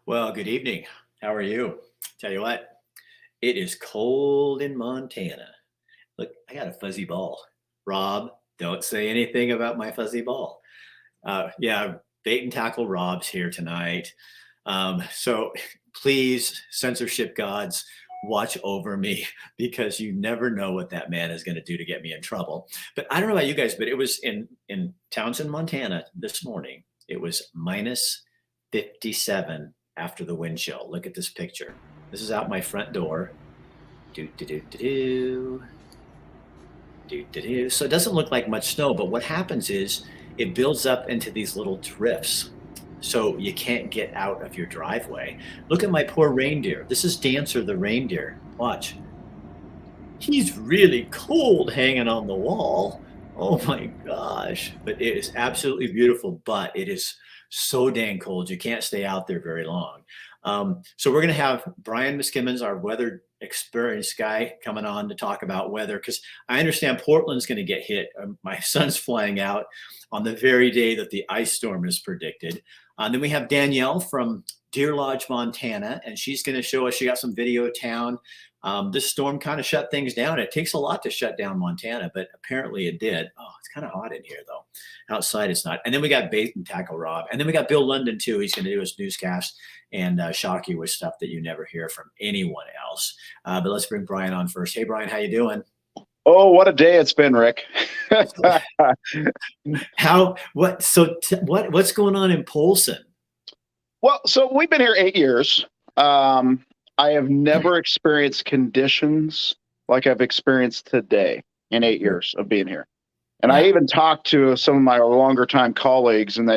Well, good evening. How are you? Tell you what, it is cold in Montana. Look, I got a fuzzy ball. Rob, don't say anything about my fuzzy ball. Yeah, bait and tackle Rob's here tonight. So please, censorship gods, watch over me because you never know what that man is going to do to get me in trouble. But I don't know about you guys, but it was in Townsend, Montana this morning. It was minus 57 after the wind chill. Look at this picture. This is out my front door. Do do do do do. Do, do, do. So it doesn't look like much snow, but what happens is it builds up into these little drifts. So you can't get out of your driveway. Look at my poor reindeer. This is Dancer the reindeer. Watch. He's really cold hanging on the wall. Oh my gosh. But it is absolutely beautiful, but it is so dang cold. You can't stay out there very long. So we're going to have Brian Miskimmons, our weather experienced guy, coming on to talk about weather because I understand Portland's going to get hit. My son's flying out on the very day that the ice storm is predicted. Then we have Danielle from Deer Lodge, Montana, and she's going to show us. She got some video town. This storm kind of shut things down. It takes a lot to shut down Montana, but apparently it did. Oh, it's kind of hot in here, though. Outside it's not. And then we got Bait and Tackle Rob. And then we got Bill London, too. He's going to do his newscast and shock you with stuff that you never hear from anyone else. But let's bring Brian on first. Hey, Brian, how you doing? Oh, what a day it's been, Rick. What's going on in Polson? Well, so we've been here 8 years. I have never experienced conditions like I've experienced today in 8 years of being here. And I even talked to some of my longer time colleagues, and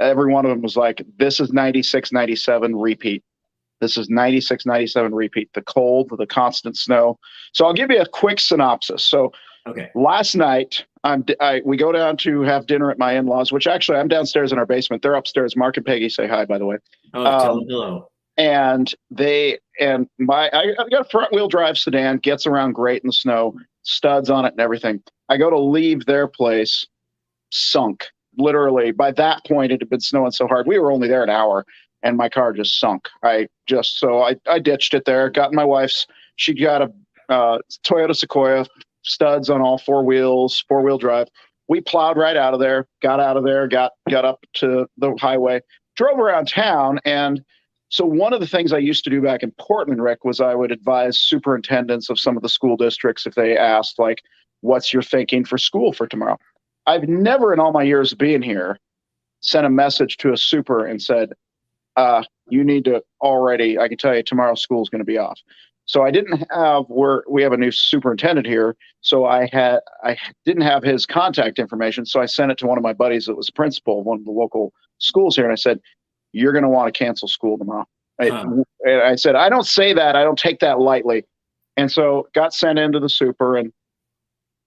every one of them was like, this is 96, 97 repeat. This is 96, 97 repeat, the cold, the constant snow. So I'll give you a quick synopsis. So last night, we go down to have dinner at my in-laws, which actually I'm downstairs in our basement. They're upstairs. Mark and Peggy say hi, by the way. Oh, tell them hello. And I got a front wheel drive sedan, gets around great in the snow, studs on it and everything. I go to leave their place, sunk. Literally, by that point, it had been snowing so hard. We were only there an hour, and my car just sunk. I ditched it there, got my wife's. She got a Toyota Sequoia, studs on all four wheels, four-wheel drive. We plowed right out of there, got up to the highway, drove around town. And so one of the things I used to do back in Portland, Rick, was I would advise superintendents of some of the school districts if they asked, like, what's your thinking for school for tomorrow? I've never in all my years of being here sent a message to a super and said, you need to already, I can tell you tomorrow school is going to be off. So I didn't have, we have a new superintendent here. So I didn't have his contact information. So I sent it to one of my buddies that was a principal of one of the local schools here. And I said, you're going to want to cancel school tomorrow. And I said, I don't say that. I don't take that lightly. And so got sent into the super, and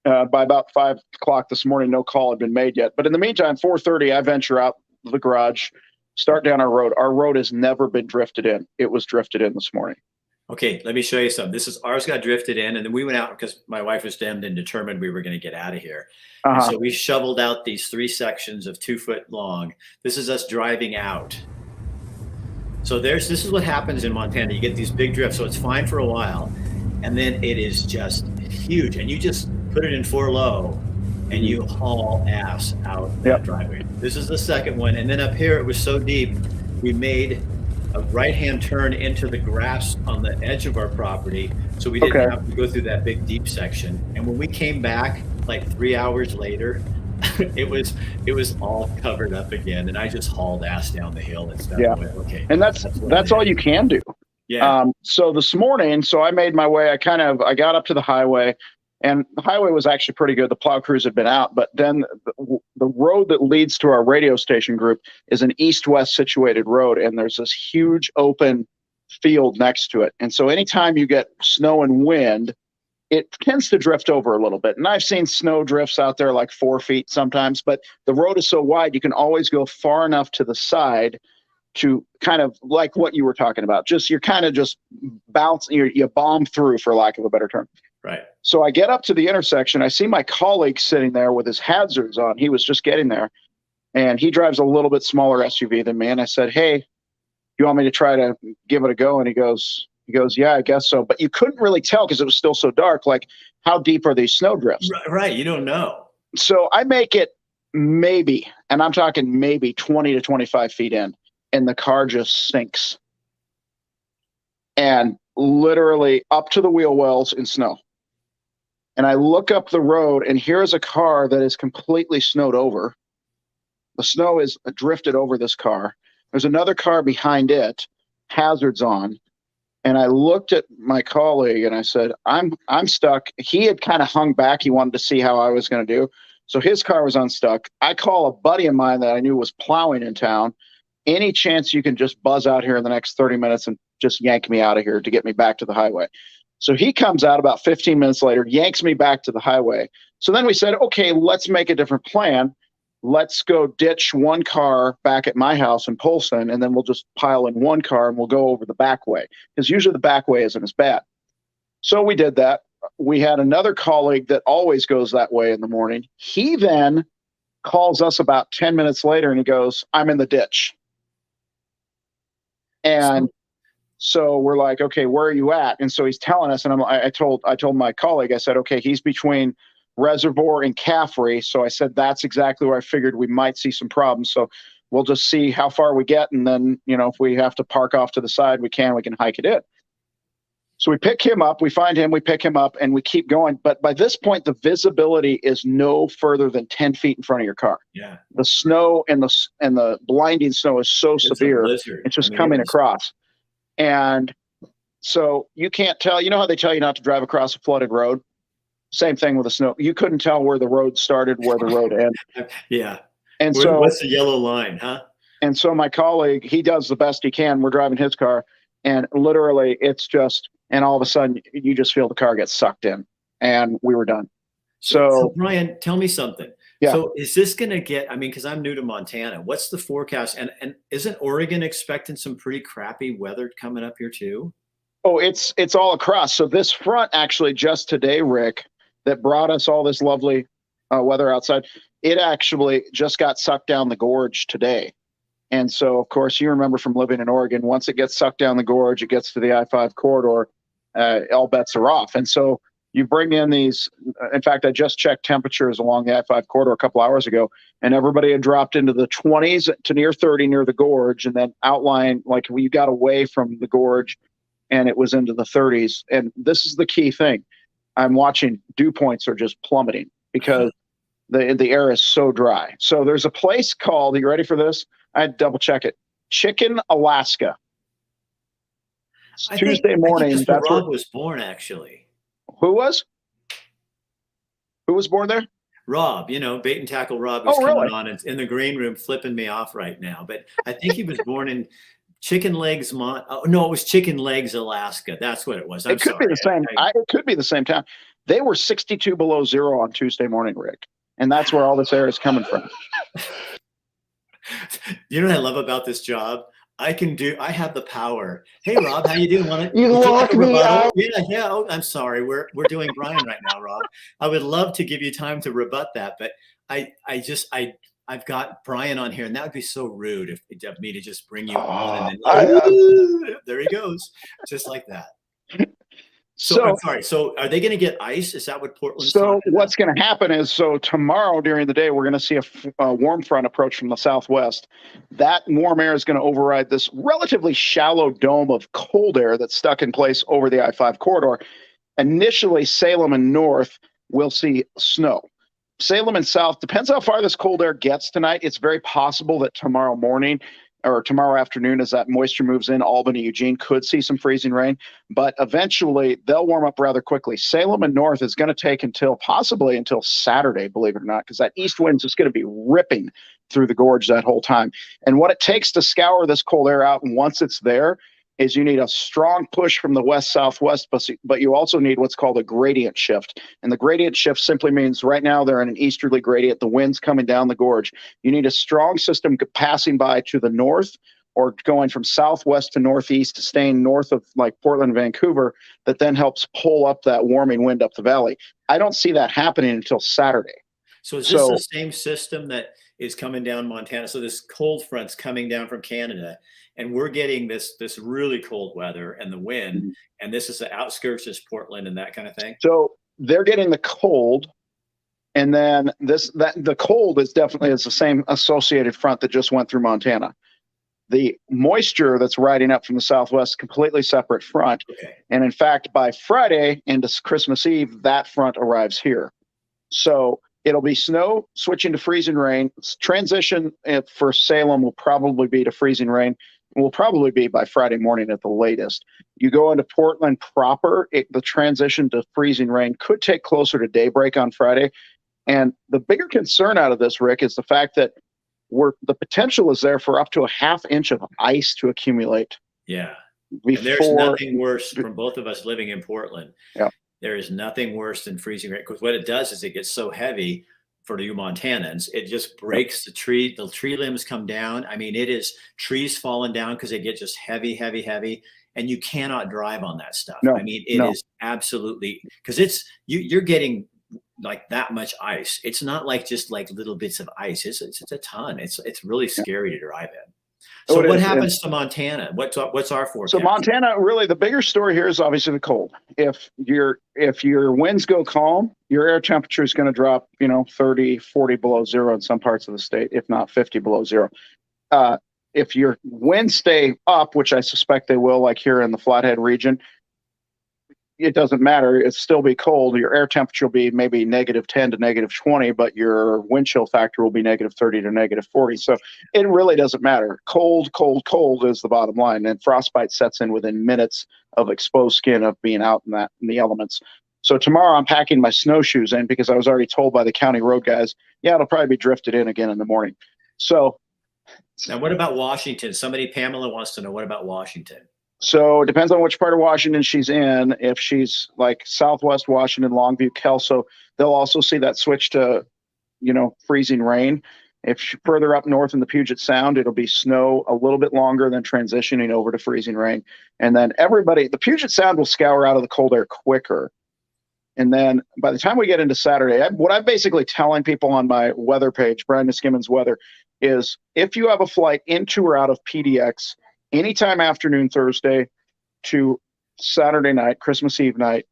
by about 5 o'clock this morning, no call had been made yet. But in the meantime, 4:30, I venture out the garage, start down our road. Our road has never been drifted in. It was drifted in this morning. Okay, let me show you something. Ours got drifted in, and then we went out because my wife was demmed and determined we were going to get out of here. And so we shoveled out these 3 sections of 2 foot long. This is us driving out. So this is what happens in Montana. You get these big drifts, so it's fine for a while, and then it is just huge, and you just put it in 4 low, and you haul ass out that driveway. This is the second one, and then up here it was so deep, we made a right-hand turn into the grass on the edge of our property, so we didn't have to go through that big deep section. And when we came back like 3 hours later, it was all covered up again, and I just hauled ass down the hill and stuff. Okay, and that's all you can do. So this morning, I made my way. I got up to the highway, and the highway was actually pretty good. The plow crews had been out, but then the road that leads to our radio station group is an east-west situated road, and there's this huge open field next to it. And so anytime you get snow and wind, it tends to drift over a little bit. And I've seen snow drifts out there like 4 feet sometimes, but the road is so wide, you can always go far enough to the side to kind of like what you were talking about. You're kind of just bouncing, you bomb through, for lack of a better term. Right. So I get up to the intersection. I see my colleague sitting there with his hazards on. He was just getting there, and he drives a little bit smaller SUV than me. And I said, hey, you want me to try to give it a go? And he goes, yeah, I guess so. But you couldn't really tell because it was still so dark. Like, how deep are these snowdrifts? Right. You don't know. So I make it maybe, and I'm talking maybe 20 to 25 feet in, and the car just sinks. And literally up to the wheel wells in snow. And I look up the road, and here's a car that is completely snowed over. The snow is drifted over this car. There's another car behind it, hazards on. And I looked at my colleague and I said, I'm stuck. He had kind of hung back. He wanted to see how I was going to do. So his car was unstuck. I call a buddy of mine that I knew was plowing in town. Any chance you can just buzz out here in the next 30 minutes and just yank me out of here to get me back to the highway? So he comes out about 15 minutes later, yanks me back to the highway. So then we said, okay, let's make a different plan. Let's go ditch one car back at my house in Polson, and then we'll just pile in one car and we'll go over the back way, because usually the back way isn't as bad. So we did that. We had another colleague that always goes that way in the morning. He then calls us about 10 minutes later and he goes, I'm in the ditch. And so we're like, okay, where are you at? And so he's telling us, and I told my colleague, I said, okay, he's between Reservoir and Caffrey. So I said, that's exactly where I figured we might see some problems. So we'll just see how far we get. And then, if we have to park off to the side, we can hike it in. So we pick him up, we find him, we pick him up, and we keep going. But by this point, the visibility is no further than 10 feet in front of your car. Yeah. The snow and the blinding snow is so severe. It's just coming across. And so you can't tell, how they tell you not to drive across a flooded road? Same thing with the snow. You couldn't tell where the road started, where the road ended. Yeah. And what's the yellow line, huh? And so my colleague, he does the best he can. We're driving his car, and literally it's just, and all of a sudden you just feel the car get sucked in, and we were done. So Brian, tell me something. Yeah. So is this going to get, because I'm new to Montana, what's the forecast? And isn't Oregon expecting some pretty crappy weather coming up here too? Oh, it's all across. So this front actually just today, Rick, that brought us all this lovely weather outside, it actually just got sucked down the gorge today. And so, of course, you remember from living in Oregon, once it gets sucked down the gorge, it gets to the I-5 corridor, all bets are off. And so you bring in these, in fact, I just checked temperatures along the I-5 corridor a couple hours ago, and everybody had dropped into the 20s to near 30 near the gorge, and then outlying, like you got away from the gorge, and it was into the 30s. And this is the key thing. I'm watching dew points are just plummeting because the air is so dry. So there's a place called, are you ready for this? I had to double check it. Chicken, Alaska. Tuesday morning. That's where Rob was born, actually. Who was? Who was born there? Rob, bait and tackle Rob, who's coming on in the green room flipping me off right now. But I think he was born in Chicken Legs, it was Chicken Legs, Alaska. That's what it was. It could be the same. It could be the same town. They were 62 below zero on Tuesday morning, Rick. And that's where all this air is coming from. You know what I love about this job? I have the power. Hey, Rob, how you doing? You locked me out. Yeah. Oh, I'm sorry. We're doing Brian right now, Rob. I would love to give you time to rebut that, but I've got Brian on here, and that would be so rude of me to just bring you on and then there he goes, just like that. So I'm sorry. So are they going to get ice? Is that what Portland's talking about? What's going to happen is, tomorrow during the day, we're going to see a warm front approach from the southwest. That warm air is going to override this relatively shallow dome of cold air that's stuck in place over the I-5 corridor. Initially, Salem and north will see snow. Salem and south, depends how far this cold air gets tonight. It's very possible that tomorrow morning or tomorrow afternoon, as that moisture moves in, Albany, Eugene could see some freezing rain, but eventually they'll warm up rather quickly. Salem and north is going to take possibly until Saturday, believe it or not, because that east wind is just going to be ripping through the gorge that whole time. And what it takes to scour this cold air out, and once it's there, is you need a strong push from the west-southwest, but you also need what's called a gradient shift. And the gradient shift simply means right now they're in an easterly gradient. The wind's coming down the gorge. You need a strong system passing by to the north or going from southwest to northeast, staying north of like Portland, Vancouver, that then helps pull up that warming wind up the valley. I don't see that happening until Saturday. So is this the same system that is coming down Montana? So this cold front's coming down from Canada, and we're getting this really cold weather and the wind, Mhm. and this is the outskirts of Portland and that kind of thing. So they're getting the cold, and then the cold is definitely the same associated front that just went through Montana. The moisture that's riding up from the southwest, completely separate front. Okay. And in fact, by Friday into Christmas Eve, that front arrives here. So it'll be snow switching to freezing rain. Transition for Salem will probably be to freezing rain. Will probably be by Friday morning at the latest. You go into Portland proper, the transition to freezing rain could take closer to daybreak on Friday. And the bigger concern out of this, Rick, is the fact that the potential is there for up to a ½ inch of ice to accumulate. Yeah. Before, and there's nothing worse from both of us living in Portland. Yeah. There is nothing worse than freezing rain, because what it does is it gets so heavy for you Montanans, it just breaks the tree. The tree limbs come down. I mean, it is trees falling down because they get just heavy, heavy, heavy, and you cannot drive on that stuff. No, I mean, it is absolutely, because you're getting like that much ice. It's not like just like little bits of ice. It's a ton. It's really scary to drive in. So what happens to Montana? What's our forecast? So Montana, really, the bigger story here is obviously the cold. If your winds go calm, your air temperature is going to drop, 30, 40 below zero in some parts of the state, if not 50 below zero. If your winds stay up, which I suspect they will, like here in the Flathead region, it doesn't matter. It'll still be cold. Your air temperature will be maybe -10 to -20, but your wind chill factor will be -30 to -40. So it really doesn't matter. Cold, cold, cold is the bottom line. And frostbite sets in within minutes of exposed skin of being out in the elements. So tomorrow I'm packing my snowshoes in because I was already told by the county road guys, yeah, it'll probably be drifted in again in the morning. So now what about Washington? Pamela wants to know, what about Washington? So it depends on which part of Washington she's in. If she's like Southwest Washington, Longview, Kelso, they'll also see that switch to, freezing rain. If she's further up north in the Puget Sound, it'll be snow a little bit longer than transitioning over to freezing rain. And then the Puget Sound will scour out of the cold air quicker. And then by the time we get into Saturday, what I'm basically telling people on my weather page, Brandon Skimmons Weather, is if you have a flight into or out of PDX, anytime afternoon Thursday to Saturday night, Christmas Eve night,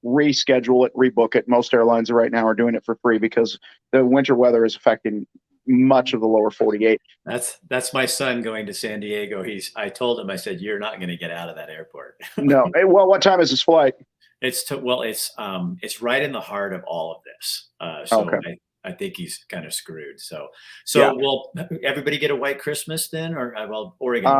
reschedule it, rebook it. Most airlines right now are doing it for free because the winter weather is affecting much of the lower 48. That's my son going to San Diego. I told him, I said, you're not going to get out of that airport. No. Well, what time is his flight? It's right in the heart of all of this. So okay. I think he's kind of screwed. So yeah. Will everybody get a white Christmas then, or Oregon?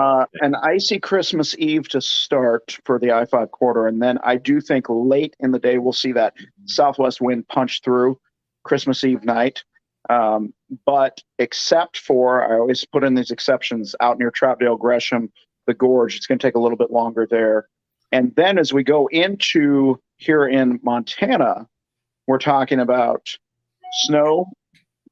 An icy Christmas Eve to start for the I-5 corridor, and then I do think late in the day we'll see that southwest wind punch through Christmas Eve night. But except for, I always put in these exceptions, out near Troutdale, Gresham, the Gorge, it's going to take a little bit longer there. And then as we go into here in Montana, we're talking about snow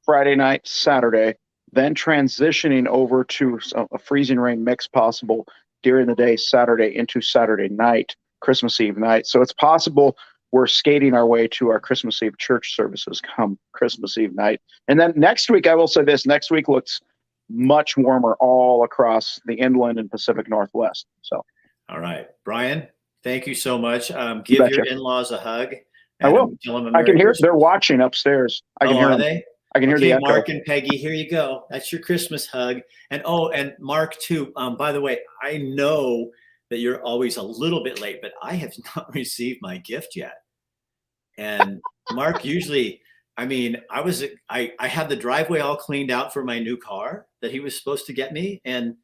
Friday night, Saturday, then transitioning over to a freezing rain mix possible during the day, Saturday into Saturday night, Christmas Eve night. So it's possible we're skating our way to our Christmas Eve church services come Christmas Eve night. And then next week, I will say this, next week looks much warmer all across the inland and Pacific Northwest. So, all right, Brian, thank you so much. Give your in-laws a hug. I will. I can hear they're watching upstairs. I can hear them. They? I can hear the echo. Mark and Peggy, here you go. That's your Christmas hug. And Mark too. By the way, I know that you're always a little bit late, but I have not received my gift yet. And Mark usually, I had the driveway all cleaned out for my new car that he was supposed to get me, and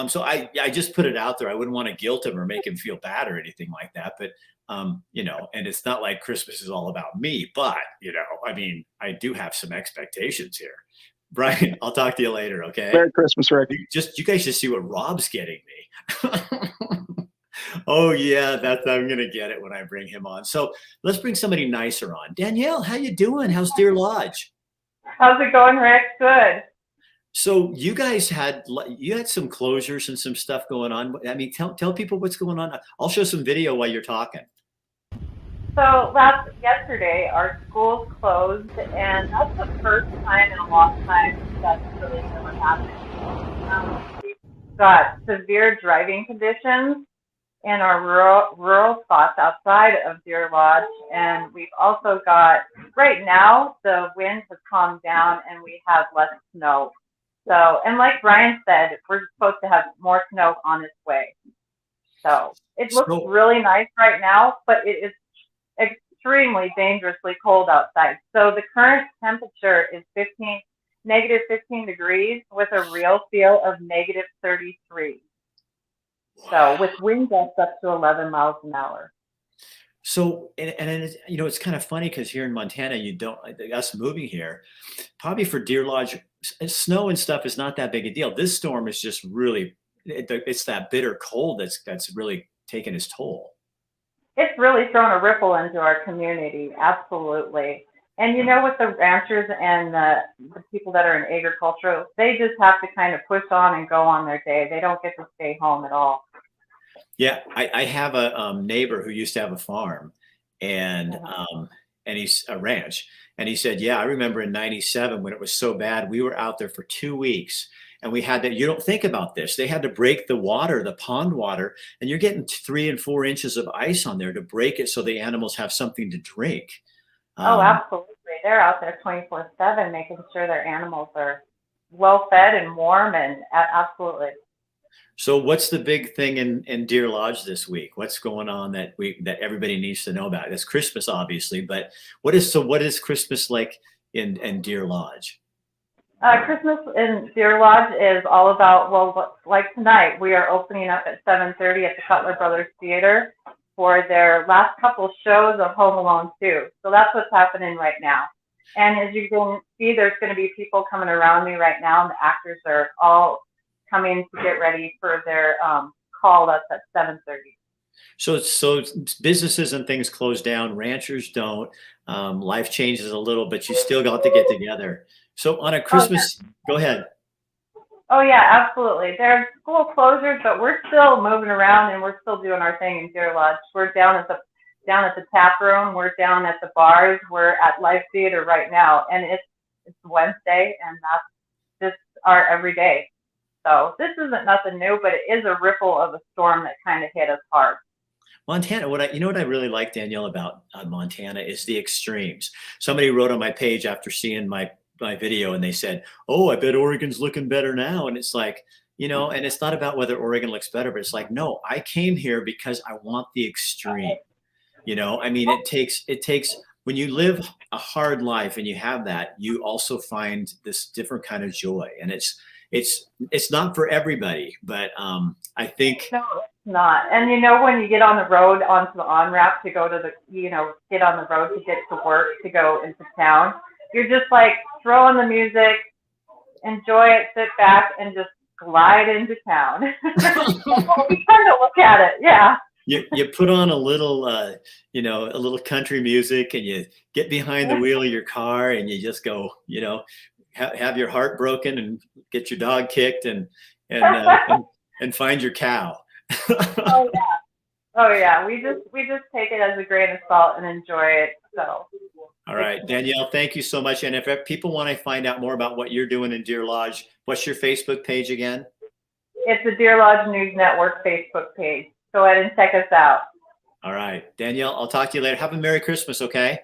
so I just put it out there. I wouldn't want to guilt him or make him feel bad or anything like that. But, and it's not like Christmas is all about me, but, I do have some expectations here. Brian, I'll talk to you later. Okay. Merry Christmas, Rick. You guys just see what Rob's getting me. Oh yeah. I'm going to get it when I bring him on. So let's bring somebody nicer on. Danielle, how you doing? How's Deer Lodge? How's it going, Rick? Good. So you guys had some closures and some stuff going on. Tell people what's going on. I'll show some video while you're talking. So yesterday, our schools closed, and that's the first time in a long time that's really never happened. got severe driving conditions in our rural spots outside of Deer Lodge, and we've also got, right now, the wind has calmed down and we have less snow. So, and like Brian said, we're supposed to have more snow on its way. So it looks really nice right now, but it is extremely dangerously cold outside. So the current temperature is negative 15 degrees with a real feel of negative 33. So with wind gusts up to 11 miles an hour. So, and it's, it's kind of funny because here in Montana, us moving here, probably for Deer Lodge, snow and stuff is not that big a deal. This storm is just really, it's that bitter cold that's really taken its toll. It's really thrown a ripple into our community, absolutely. And with the ranchers and the people that are in agriculture, they just have to kind of push on and go on their day. They don't get to stay home at all. Yeah, I have a neighbor who used to have a farm, and he's a ranch, and he said, yeah, I remember in '97 when it was so bad, we were out there for 2 weeks, and we had to. You don't think about this. They had to break the water, the pond water, and you're getting 3 and 4 inches of ice on there to break it so the animals have something to drink. Oh, absolutely. They're out there 24/7 making sure their animals are well fed and warm, and absolutely. So what's the big thing in Deer Lodge this week? What's going on that everybody needs to know about? It's Christmas, obviously, but what is Christmas like in Deer Lodge? Christmas in Deer Lodge is all about, well, like tonight, we are opening up at 7:30 at the Cutler Brothers Theater for their last couple shows of Home Alone 2. So that's what's happening right now. And as you can see, there's going to be people coming around me right now, and the actors are all coming to get ready for their call that's at 7:30. So businesses and things close down, ranchers don't. Life changes a little, but you still got to get together. So on a Christmas, go ahead. Oh yeah, absolutely. There's school closures, but we're still moving around and we're still doing our thing in Deer Lodge. We're down at the tap room. We're down at the bars. We're at Live Theater right now, and it's Wednesday, and that's just our everyday. So this isn't nothing new, but it is a ripple of a storm that kind of hit us hard. Montana, what I really like, Danielle, about Montana is the extremes. Somebody wrote on my page after seeing my video, and they said, oh, I bet Oregon's looking better now. And it's like, and it's not about whether Oregon looks better, but it's like, no, I came here because I want the extreme. I mean, it takes when you live a hard life and you have that, you also find this different kind of joy. And it's not for everybody, but I think no, it's not. And when you get on the road onto the on-ramp to go to get on the road to get to work, to go into town, you're just like, throw on the music, enjoy it, sit back, and just glide into town. We kind of look at it, yeah. You put on a little a little country music, and you get behind the wheel of your car, and you just go, have your heart broken and get your dog kicked and find your cow. Oh yeah. We just take it as a grain of salt and enjoy it. So. All right, Danielle, thank you so much. And if people want to find out more about what you're doing in Deer Lodge, what's your Facebook page again? It's the Deer Lodge News Network Facebook page. Go ahead and check us out. All right, Danielle, I'll talk to you later. Have a Merry Christmas, okay?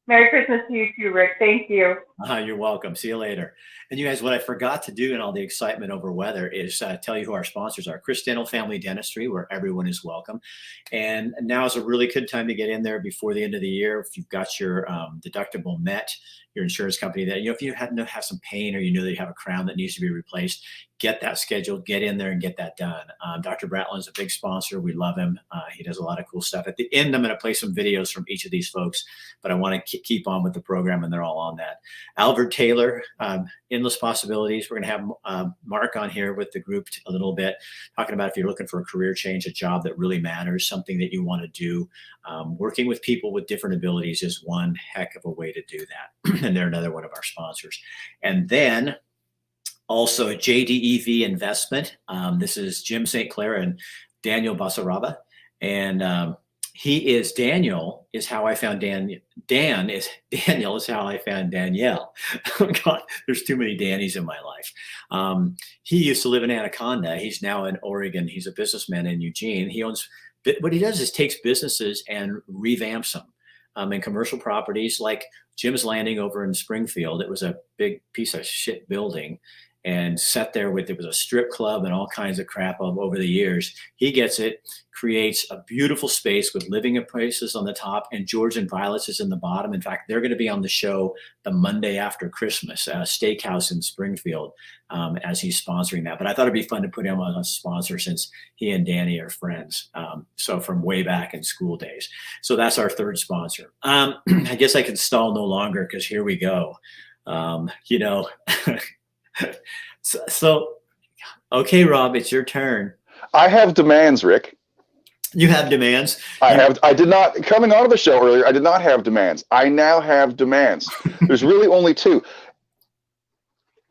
Merry Christmas to you too, Rick. Thank you. You're welcome. See you later. And you guys, what I forgot to do in all the excitement over weather is tell you who our sponsors are. Chris Dental Family Dentistry, where everyone is welcome. And now is a really good time to get in there before the end of the year. If you've got your deductible met, your insurance company that, if you have some pain, or that you have a crown that needs to be replaced, get that scheduled, get in there and get that done. Dr. Bratlin's a big sponsor. We love him. He does a lot of cool stuff. At the end, I'm going to play some videos from each of these folks, but I want to keep on with the program, and they're all on that. Albert Taylor, Endless Possibilities. We're going to have Mark on here with the group a little bit, talking about if you're looking for a career change, a job that really matters, something that you want to do. Working with people with different abilities is one heck of a way to do that. And they're another one of our sponsors. And then also JDEV Investment. This is Jim St. Clair and Daniel Basaraba. And he is Daniel is how I found Dan. Daniel is how I found Danielle. Oh God, there's too many Dannies in my life. He used to live in Anaconda. He's now in Oregon. He's a businessman in Eugene. He owns, what he does is takes businesses and revamps them. In commercial properties like Jim's Landing over in Springfield. It was a big piece of shit building and sat there with, it was a strip club and all kinds of crap over the years. He gets it, creates a beautiful space with living places on the top, and George and Violet's is in the bottom. In fact, they're going to be on the show the Monday after Christmas, a steakhouse in Springfield, as he's sponsoring that. But I thought it'd be fun to put him on a sponsor since he and Danny are friends. So from way back in school days. So that's our third sponsor. I guess I can stall no longer because here we go. You know, so, okay, Rob, it's your turn. I have demands, Rick. You have demands? I did not, coming out of the show earlier, I did not have demands. I now have demands. There's really only two.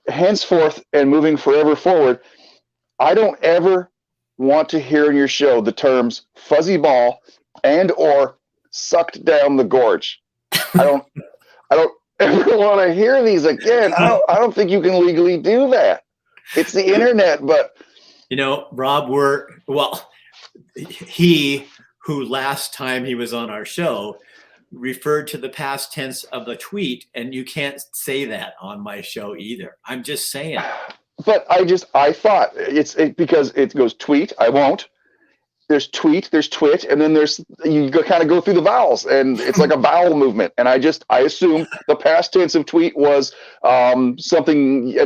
Henceforth and moving forever forward, I don't ever want to hear in your show the terms fuzzy ball and or sucked down the gorge. I don't ever want to hear these again. I don't think you can legally do that. It's the internet, but you know, Rob, he who last time he was on our show referred to the past tense of the tweet, and you can't say that on my show either. I'm just saying. But I thought because it goes tweet. I won't. There's tweet, there's twit, and then you kind of go through the vowels, and it's like a vowel movement. And I assume the past tense of tweet was an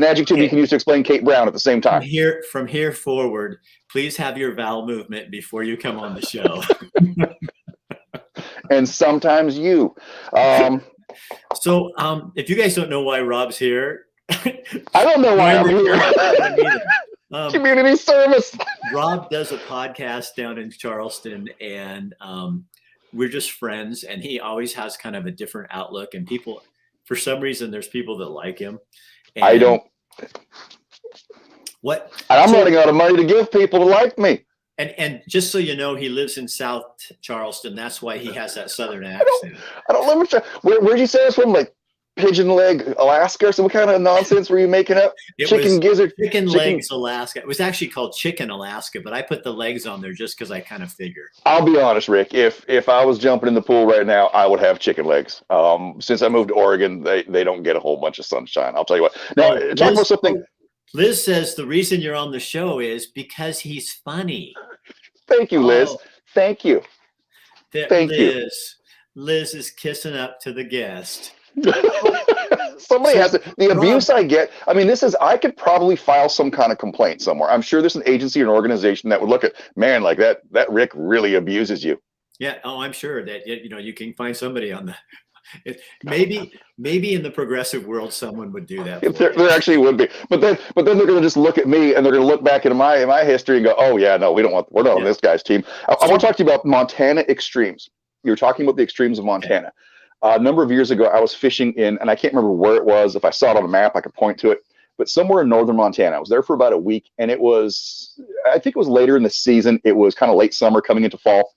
adjective you can use to explain Kate Brown at the same time. From here forward, please have your vowel movement before you come on the show. And sometimes you. So if you guys don't know why Rob's here, I don't know why I'm here. Community service. Rob does a podcast down in Charleston, and we're just friends, and he always has kind of a different outlook, and people, for some reason, there's people that like him. And I don't. What? I'm running out of money to give people to like me. And just so you know, he lives in South Charleston. That's why he has that Southern accent. I don't live in where'd you say it's from? Like Pigeon Leg, Alaska, or some kind of nonsense were you making up? Chicken Legs, Alaska. It was actually called Chicken Alaska, but I put the legs on there just because I kind of figured. I'll be honest, Rick. If I was jumping in the pool right now, I would have chicken legs. Since I moved to Oregon, they don't get a whole bunch of sunshine. I'll tell you what. Now, talk about something. Liz says the reason you're on the show is because he's funny. Thank you, Liz. Thank you. Thank you. Liz is kissing up to the guest. Somebody has to. The abuse I get. I mean, I could probably file some kind of complaint somewhere. I'm sure there's an agency or an organization that would look at, man, like that Rick really abuses you. Yeah. Oh, I'm sure that you can find somebody on the. Maybe in the progressive world, someone would do that. There actually would be, but then they're going to just look at me and they're going to look back into my history and go, oh yeah, no, we're not on this guy's team. I want to talk to you about Montana extremes. You were talking about the extremes of Montana. Okay. A number of years ago, I was fishing and I can't remember where it was. If I saw it on a map, I could point to it. But somewhere in northern Montana, I was there for about a week, and I think it was later in the season. It was kind of late summer coming into fall,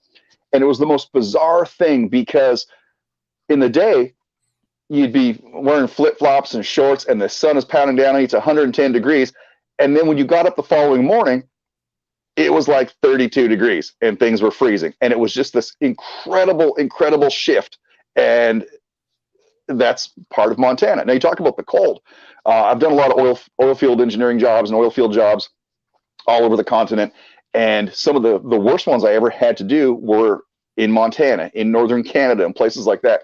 and it was the most bizarre thing because in the day, you'd be wearing flip-flops and shorts, and the sun is pounding down on you. It's 110 degrees, and then when you got up the following morning, it was like 32 degrees, and things were freezing, and it was just this incredible shift. And that's part of Montana. Now you talk about the cold. I've done a lot of oil field engineering jobs and oil field jobs all over the continent. And some of the worst ones I ever had to do were in Montana, in northern Canada, and places like that.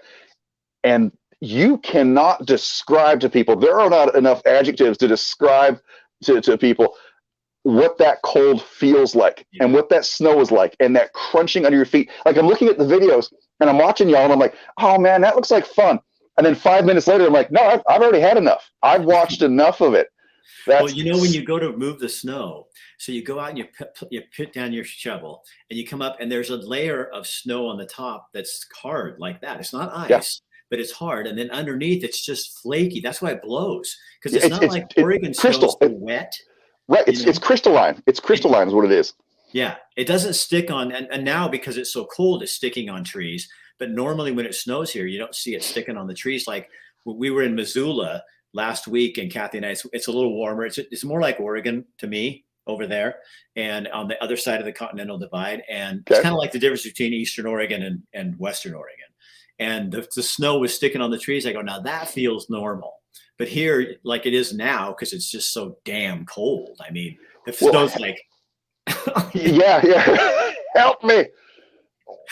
And you cannot describe to people, there are not enough adjectives to describe to people what that cold feels like and what that snow is like and that crunching under your feet. Like I'm looking at the videos and I'm watching y'all and I'm like, oh man, that looks like fun. And then 5 minutes later, I'm like, no, I've already had enough. I've watched enough of it. Well, when you go to move the snow, so you go out and you put down your shovel and you come up and there's a layer of snow on the top that's hard like that. It's not ice, but it's hard. And then underneath, it's just flaky. That's why it blows, because it's not like Oregon snow is wet. Right. It's crystalline. It's crystalline is what it is. Yeah. It doesn't stick on, and now because it's so cold, it's sticking on trees. But normally when it snows here, you don't see it sticking on the trees. Like we were in Missoula last week, and Kathy and I, it's a little warmer. It's more like Oregon to me over there, and on the other side of the Continental Divide. And it's kind of like the difference between Eastern Oregon and Western Oregon. And the snow was sticking on the trees. I go, now that feels normal. But here, like it is now, because it's just so damn cold. I mean, the snow's like, yeah. Help me.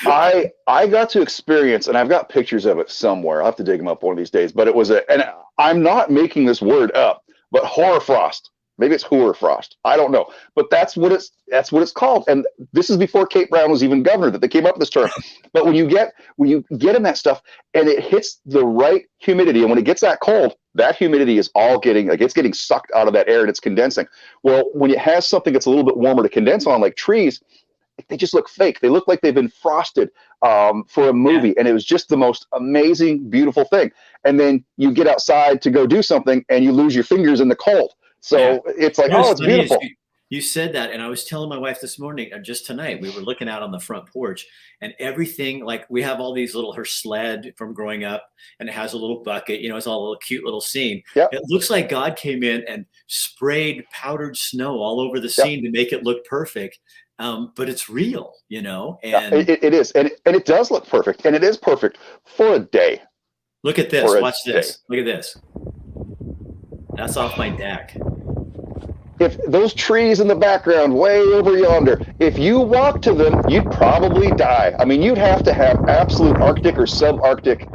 I got to experience, and I've got pictures of it somewhere. I'll have to dig them up one of these days. But it was and I'm not making this word up, but hoarfrost. Maybe it's hoarfrost. I don't know, but that's what it's called. And this is before Kate Brown was even governor that they came up with this term. But when you get in that stuff and it hits the right humidity, and when it gets that cold, that humidity is all it's getting sucked out of that air and it's condensing. Well, when it has something that's a little bit warmer to condense on, like trees, they just look fake. They look like they've been frosted for a movie. And it was just the most amazing, beautiful thing. And then you get outside to go do something and you lose your fingers in the cold. So it's like, it's beautiful. You said that, and I was telling my wife this morning, just tonight, we were looking out on the front porch, and everything, like we have all these her sled from growing up, and it has a little bucket, it's all a little cute little scene. Yep. It looks like God came in and sprayed powdered snow all over the scene to make it look perfect. But it's real, and it is. And it does look perfect, and it is perfect for a day. Look at this. Watch this. Look at this. That's off my deck. If those trees in the background way over yonder, if you walk to them, you'd probably die. I mean, you'd have to have absolute Arctic or subarctic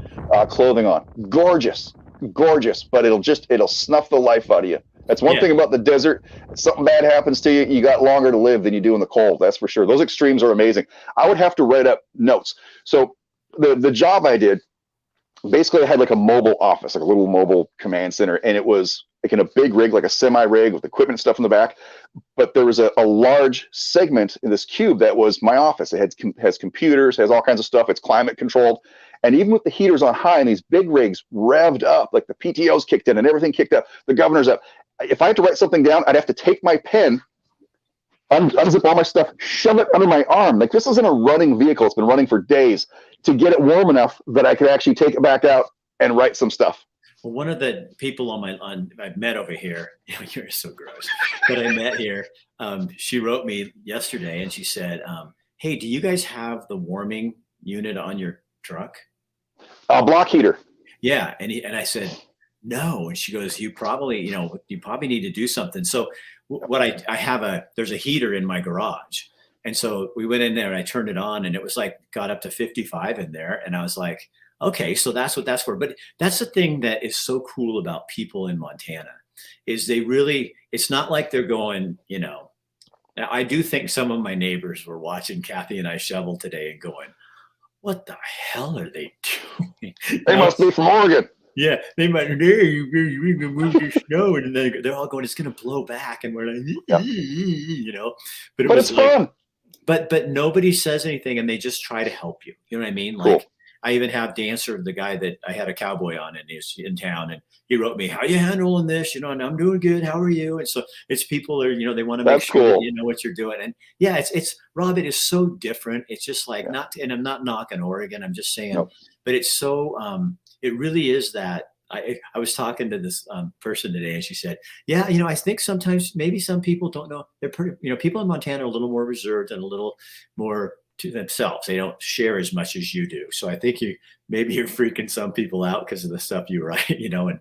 clothing on. Gorgeous, but it'll snuff the life out of you. That's one thing about the desert. If something bad happens to you, you got longer to live than you do in the cold. That's for sure. Those extremes are amazing. I would have to write up notes. So the job I did, basically I had like a mobile office, like a little mobile command center, and it was like in a big rig, like a semi-rig with equipment and stuff in the back. But there was a large segment in this cube that was my office. It has computers, has all kinds of stuff. It's climate controlled. And even with the heaters on high and these big rigs revved up, like the PTOs kicked in and everything kicked up, the governor's up. If I had to write something down, I'd have to take my pen, unzip all my stuff, shove it under my arm. Like this isn't a running vehicle. It's been running for days to get it warm enough that I could actually take it back out and write some stuff. Well, one of the people I've met over here, you're so gross, but I met here, she wrote me yesterday and she said, hey, do you guys have the warming unit on your truck? A block heater. Yeah. And I said, no. And she goes, you probably need to do something. So what I have there's a heater in my garage. And so we went in there and I turned it on and it was like, got up to 55 in there. And I was like, okay, so that's what that's for. But that's the thing that is so cool about people in Montana is it's not like they're going, now I do think some of my neighbors were watching Kathy and I shovel today and going, what the hell are they doing? They must be from Oregon. Yeah, they might, hey, you can move your snow. And then they're all going, it's going to blow back. And we're like, but it's fun. But nobody says anything and they just try to help you. You know what I mean? Like, I even have Dancer, the guy that I had a cowboy on, and he's in town, and he wrote me, how you handling this? And I'm doing good. How are you? And so it's people are, they want to make sure that you know what you're doing. And yeah, it's Rob, it is so different. It's just like and I'm not knocking Oregon. I'm just saying, but it's so, it really is that. I was talking to this person today and she said, yeah, I think sometimes maybe some people don't know. They're pretty, people in Montana are a little more reserved and a little more to themselves. They don't share as much as you do. So I think maybe you're freaking some people out because of the stuff you write, and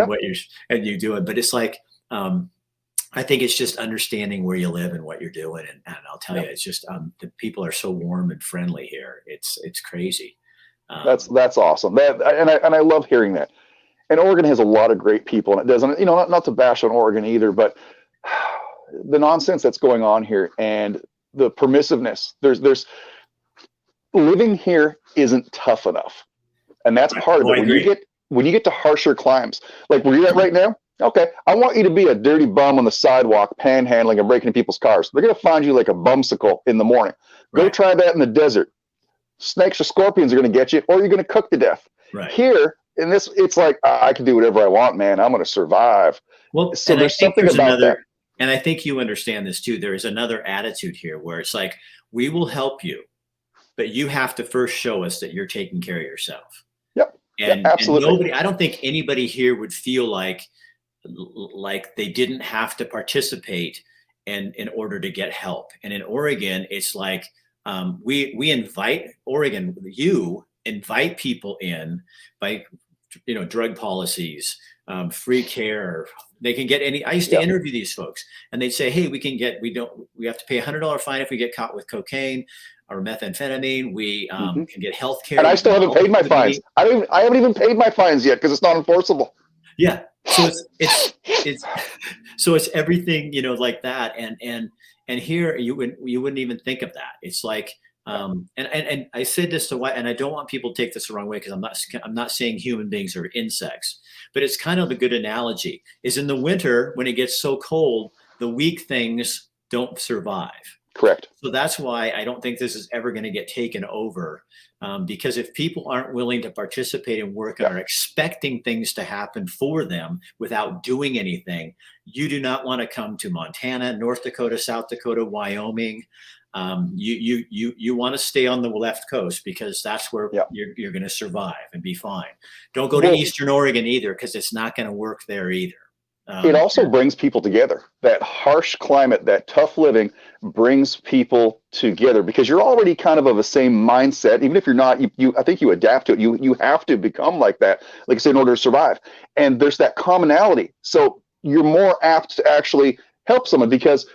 what you do it. But it's like, I think it's just understanding where you live and what you're doing. And I'll tell you, it's just, the people are so warm and friendly here. It's crazy. That's awesome. And I love hearing that. And Oregon has a lot of great people, and it doesn't, not to bash on Oregon either, but the nonsense that's going on here and the permissiveness, there's living here isn't tough enough. And that's part of it. When you get to harsher climes, like where you're at right now, okay, I want you to be a dirty bum on the sidewalk, panhandling and breaking into people's cars. They're going to find you like a bumsicle in the morning. Go try that in the desert. Snakes or scorpions are going to get you, or you're going to cook to death. Right. Here, in this, it's like I can do whatever I want, man. I'm going to survive. Well, so there's something about that. And I think you understand this too. There is another attitude here where it's like, we will help you, but you have to first show us that you're taking care of yourself. Yep. And Absolutely. nobody, I don't think anybody here would feel like they didn't have to participate in order to get help. And in Oregon, it's like we invite Oregon, you invite people in by drug policies, free care. They can get any. I used to interview these folks, and they'd say, "Hey, we have to pay $100 fine if we get caught with cocaine or methamphetamine. We can get health care." And I still haven't paid my fines. I haven't even paid my fines yet because it's not enforceable. Yeah. So it's everything, like that. And here you wouldn't even think of that. It's like, and I said this to White, and I don't want people to take this the wrong way, because I'm not saying human beings are insects, but it's kind of a good analogy. Is in the winter, when it gets so cold, the weak things don't survive. Correct. So that's why I don't think this is ever going to get taken over, because if people aren't willing to participate and work and are expecting things to happen for them without doing anything, you do not want to come to Montana, North Dakota, South Dakota, Wyoming. You want to stay on the left coast, because that's where you're going to survive and be fine. Don't go to Eastern Oregon either, because it's not going to work there either. It also brings people together. That harsh climate, that tough living brings people together, because you're already kind of the same mindset. Even if you're not, I think you adapt to it. You have to become like that, like I said, in order to survive. And there's that commonality. So you're more apt to actually help someone, because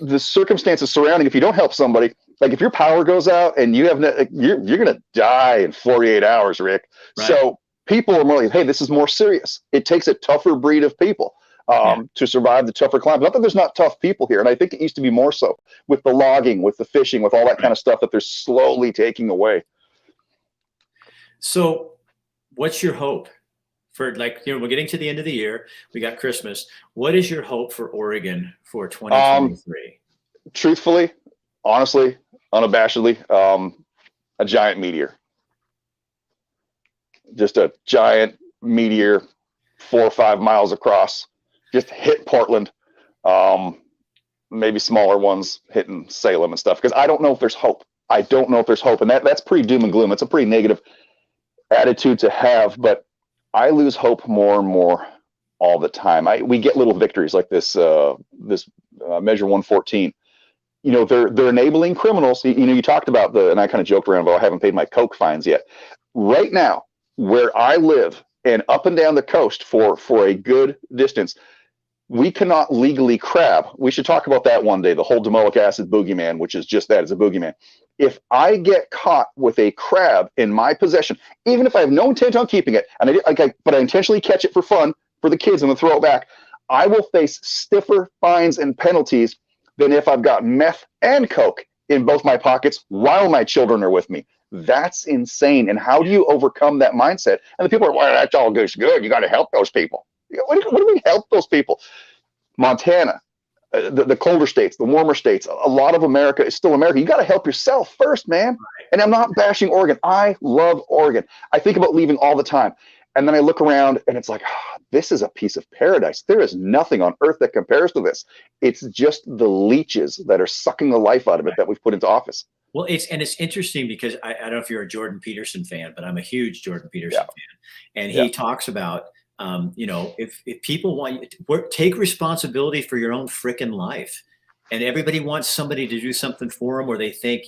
the circumstances surrounding, if you don't help somebody, like if your power goes out and you have you're going to die in 48 hours, Rick. Right. So people are more like, hey, this is more serious. It takes a tougher breed of people to survive the tougher climate. Not that there's not tough people here. And I think it used to be more so with the logging, with the fishing, with all that kind of stuff that they're slowly taking away. So what's your hope for, we're getting to the end of the year. We got Christmas. What is your hope for Oregon for 2023? Truthfully, honestly, unabashedly, a giant meteor. Just a giant meteor, 4 or 5 miles across, just hit Portland. Maybe smaller ones hitting Salem and stuff, because I don't know if there's hope. I don't know if there's hope. And that's pretty doom and gloom. It's a pretty negative attitude to have, but I lose hope more and more all the time. We get little victories like this Measure 114. They're enabling criminals. You talked about and I kind of joked around about I haven't paid my Coke fines yet. Right now, where I live and up and down the coast for a good distance, we cannot legally crab. We should talk about that one day, the whole domoic acid boogeyman, which is just that, it's a boogeyman. If I get caught with a crab in my possession, even if I have no intent on keeping it, but I intentionally catch it for fun for the kids and then throw it back, I will face stiffer fines and penalties than if I've got meth and Coke in both my pockets while my children are with me. That's insane. And how do you overcome that mindset? And the people are, well, that's all good. You got to help those people. What do we help those people? Montana, the colder states, the warmer states, a lot of America is still America. You got to help yourself first, man. And I'm not bashing Oregon. I love Oregon. I think about leaving all the time. And then I look around and it's like, this is a piece of paradise. There is nothing on earth that compares to this. It's just the leeches that are sucking the life out of it that we've put into office. Well, it's interesting because I don't know if you're a Jordan Peterson fan, but I'm a huge Jordan Peterson fan. And he talks about, if people want you to work, take responsibility for your own frickin' life. And everybody wants somebody to do something for them, or they think,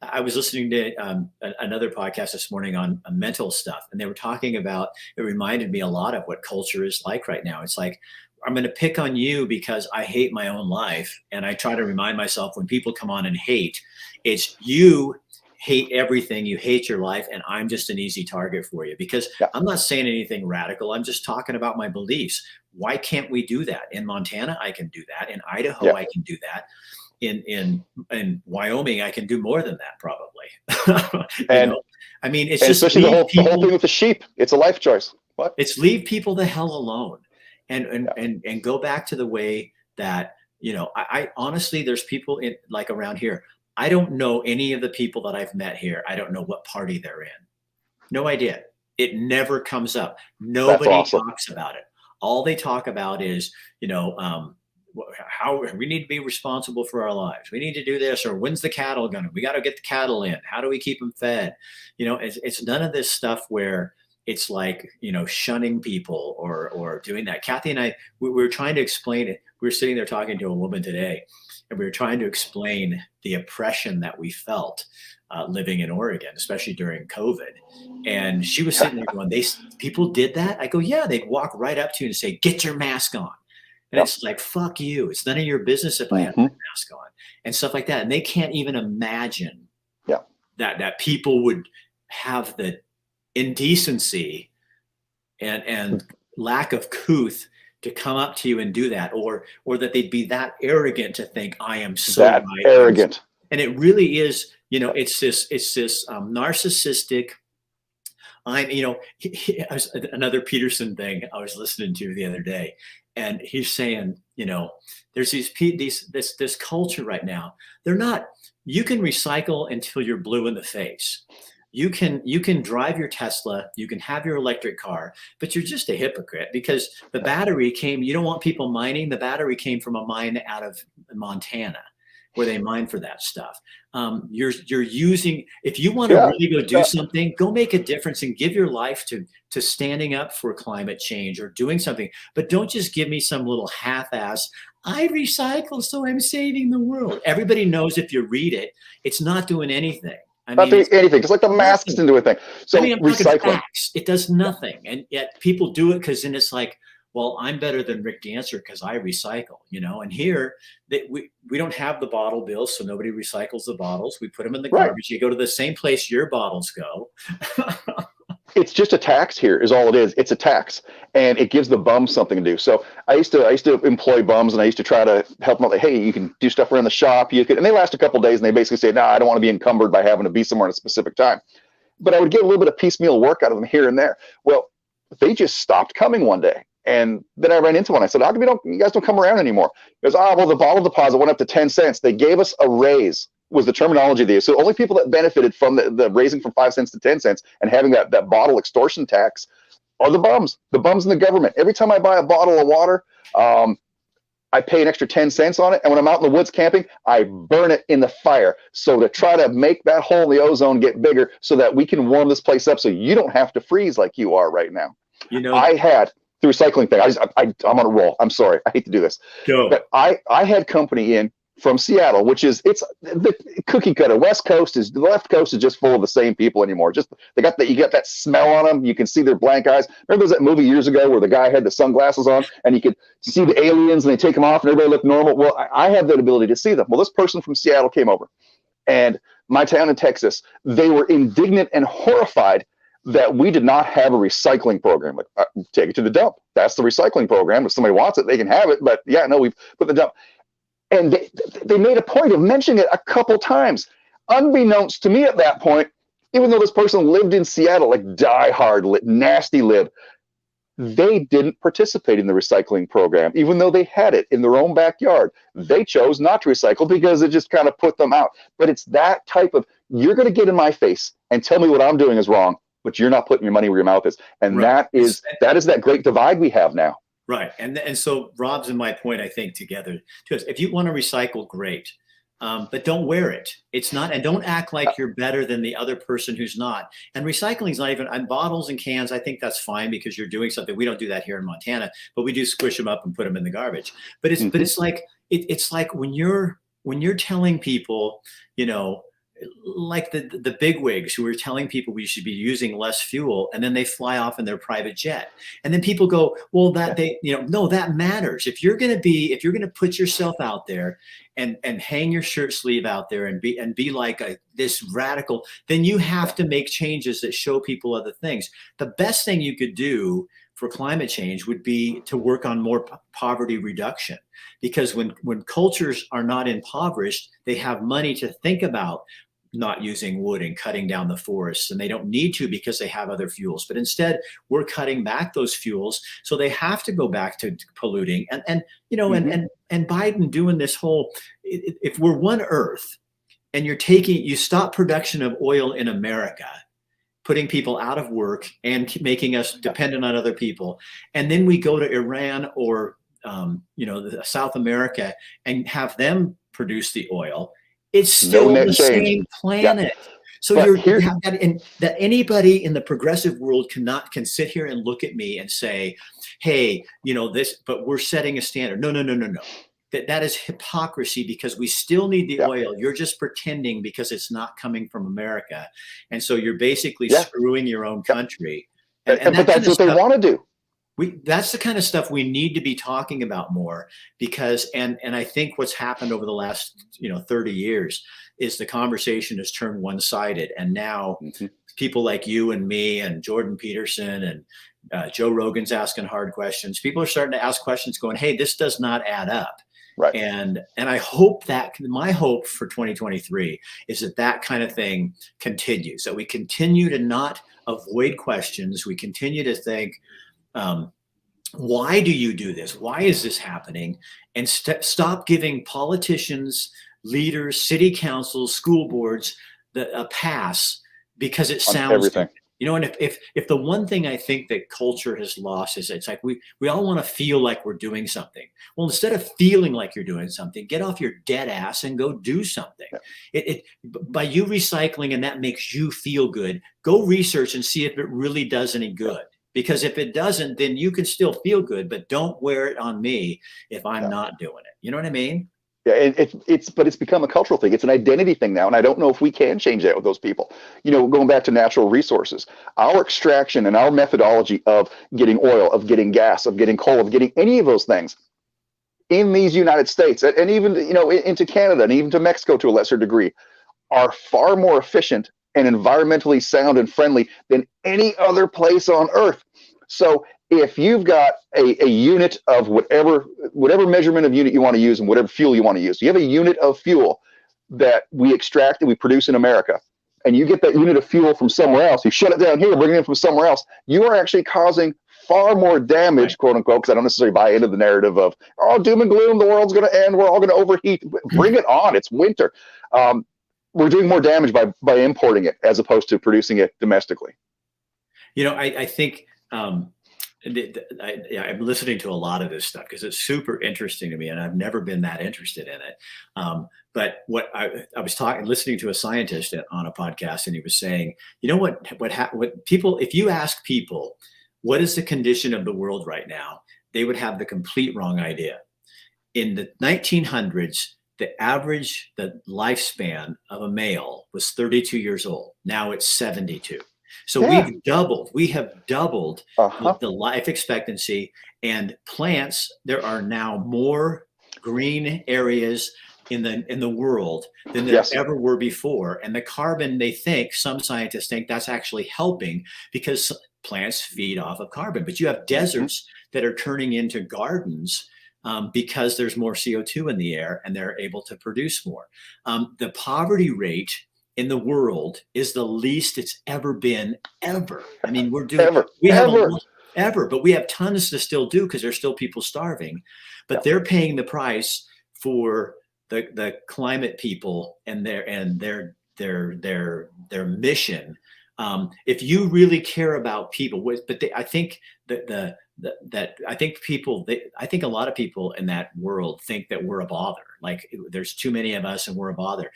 I was listening to another podcast this morning on mental stuff, and they were talking about, it reminded me a lot of what culture is like right now. It's like, I'm going to pick on you because I hate my own life. And I try to remind myself when people come on and hate, it's you hate everything. You hate your life. And I'm just an easy target for you, because I'm not saying anything radical. I'm just talking about my beliefs. Why can't we do that? In Montana, I can do that. In Idaho, I can do that. In Wyoming, I can do more than that, probably. I mean, it's just especially the whole thing with the sheep. It's a life choice. What? It's leave people the hell alone, and go back to the way that, I honestly, there's people around here. I don't know any of the people that I've met here. I don't know what party they're in. No idea. It never comes up. Nobody talks about it. All they talk about is, how we need to be responsible for our lives. We need to do this, or when's the cattle gonna? We got to get the cattle in. How do we keep them fed? It's none of this stuff where it's like shunning people or doing that. Kathy and I, we were trying to explain it. We were sitting there talking to a woman today, and we were trying to explain the oppression that we felt living in Oregon, especially during COVID. And she was sitting there going, people did that? I go, yeah, they'd walk right up to you and say, get your mask on. And it's like, fuck you. It's none of your business if I have my mask on and stuff like that. And they can't even imagine that people would have the indecency and lack of couth to come up to you and do that, or that they'd be that arrogant to think I am so that right. arrogant. And it really is, it's this narcissistic. Another Peterson thing I was listening to the other day, and he's saying, there's this culture right now. They're not. You can recycle until you're blue in the face. You can drive your Tesla, you can have your electric car, but you're just a hypocrite because the battery came. You don't want people mining. The battery came from a mine out of Montana, where they mine for that stuff. You're using, if you want to really go do something, go make a difference and give your life to standing up for climate change or doing something. But don't just give me some little half-ass, I recycle, so I'm saving the world. Everybody knows if you read it, it's not doing anything. Not doing anything, just like the masks didn't do anything. So I'm recycling. Facts. It does nothing. And yet people do it because then it's like, well, I'm better than Rick Dancer because I recycle, and here we don't have the bottle bills, so nobody recycles the bottles. We put them in the garbage. You go to the same place your bottles go. It's just a tax here is all it is. It's a tax, and it gives the bums something to do. So I used to employ bums, and I used to try to help them out. Like, hey, you can do stuff around the shop. You could, and they last a couple of days, and they basically say, no, I don't want to be encumbered by having to be somewhere at a specific time. But I would get a little bit of piecemeal work out of them here and there. Well, they just stopped coming one day. And then I ran into one. I said, how come you guys don't come around anymore? He goes, well, the bottle deposit went up to 10 cents. They gave us a raise, was the terminology they used. So only people that benefited from the raising from 5 cents to 10 cents and having that bottle extortion tax are the bums in the government. Every time I buy a bottle of water, I pay an extra 10 cents on it. And when I'm out in the woods camping, I burn it in the fire. So to try to make that hole in the ozone get bigger so that we can warm this place up so you don't have to freeze like you are right now. I had the recycling thing. I'm on a roll. I'm sorry. I hate to do this. Go. But I had company in from Seattle, which is, it's the cookie cutter. The left coast is just full of the same people anymore. Just you got that smell on them. You can see their blank eyes. Remember that movie years ago where the guy had the sunglasses on and you could see the aliens and they take them off and everybody looked normal? Well, I have that ability to see them. Well, this person from Seattle came over, and my town in Texas, they were indignant and horrified that we did not have a recycling program. Like, take it to the dump. That's the recycling program. If somebody wants it, they can have it. But yeah, no, we've put the dump. And they made a point of mentioning it a couple times. Unbeknownst to me at that point, even though this person lived in Seattle, like diehard, nasty lib, they didn't participate in the recycling program, even though they had it in their own backyard. They chose not to recycle because it just kind of put them out. But it's that type of, you're going to get in my face and tell me what I'm doing is wrong, but you're not putting your money where your mouth is. And that is that great divide we have now. Right. And so Rob's and my point, I think, together to us, if you want to recycle, great. But don't wear it. It's not, and don't act like you're better than the other person who's not. And recycling is not even on bottles and cans. I think that's fine because you're doing something. We don't do that here in Montana, but we do squish them up and put them in the garbage. But it's like when you're telling people, like the bigwigs who are telling people we should be using less fuel, and then they fly off in their private jet, and then people go, well, no, that matters. If you're going to put yourself out there and hang your shirt sleeve out there and be like this radical, then you have to make changes that show people other things. The best thing you could do for climate change would be to work on more poverty reduction, because when cultures are not impoverished, they have money to think about not using wood and cutting down the forests, and they don't need to because they have other fuels. But instead, we're cutting back those fuels, so they have to go back to polluting. And Biden doing this whole, if we're one Earth, and you stop production of oil in America, putting people out of work and making us dependent on other people, and then we go to Iran or South America and have them produce the oil, it's still net the change. same planet. Yeah. So But you here- have that, and that anybody in the progressive world can sit here and look at me and say, hey, this, but we're setting a standard. No. That is hypocrisy, because we still need the oil. You're just pretending because it's not coming from America. And so you're basically screwing your own country. And but that's what they want to do. That's the kind of stuff we need to be talking about more, because and I think what's happened over the last 30 years is the conversation has turned one-sided, and now people like you and me and Jordan Peterson and Joe Rogan's asking hard questions. People are starting to ask questions going, hey, this does not add up. Right. And I hope that my hope for 2023 is that kind of thing continues, that we continue to not avoid questions. We continue to think, why do you do this? Why is this happening? And stop giving politicians, leaders, city councils, school boards a pass because it sounds everything. And if the one thing I think that culture has lost is it's like we all want to feel like we're doing something. Well, instead of feeling like you're doing something, get off your dead ass and go do something. By you recycling and that makes you feel good, go research and see if it really does any good. Because if it doesn't, then you can still feel good, but don't wear it on me if I'm not doing it. You know what I mean? Yeah, but it's become a cultural thing. It's an identity thing now, and I don't know if we can change that with those people. Going back to natural resources, our extraction and our methodology of getting oil, of getting gas, of getting coal, of getting any of those things in these United States, and even into Canada and even to Mexico to a lesser degree, are far more efficient and environmentally sound and friendly than any other place on Earth. So if you've got a unit of whatever measurement of unit you want to use and whatever fuel you want to use, you have a unit of fuel that we extract and we produce in America, and you get that unit of fuel from somewhere else, you shut it down here, bring it in from somewhere else, you are actually causing far more damage, quote unquote, because I don't necessarily buy into the narrative of, doom and gloom, the world's going to end, we're all going to overheat. Bring it on, it's winter. We're doing more damage by importing it as opposed to producing it domestically. I think I'm listening to a lot of this stuff because it's super interesting to me, and I've never been that interested in it. But what I was listening to a scientist on a podcast, and he was saying, what people, if you ask people, what is the condition of the world right now, they would have the complete wrong idea. In the 1900s, the lifespan of a male was 32 years old. Now it's 72. So we have doubled the life expectancy, and plants, there are now more green areas in the world than there ever were before. And the carbon, some scientists think that's actually helping because plants feed off of carbon. But you have deserts that are turning into gardens because there's more CO2 in the air and they're able to produce more. The poverty rate in the world is the least it's ever been, ever. I mean, but we have tons to still do because there's still people starving, but they're paying the price for the climate people and their mission. If you really care about people, I think I think a lot of people in that world think that we're a bother. Like there's too many of us and we're a bother.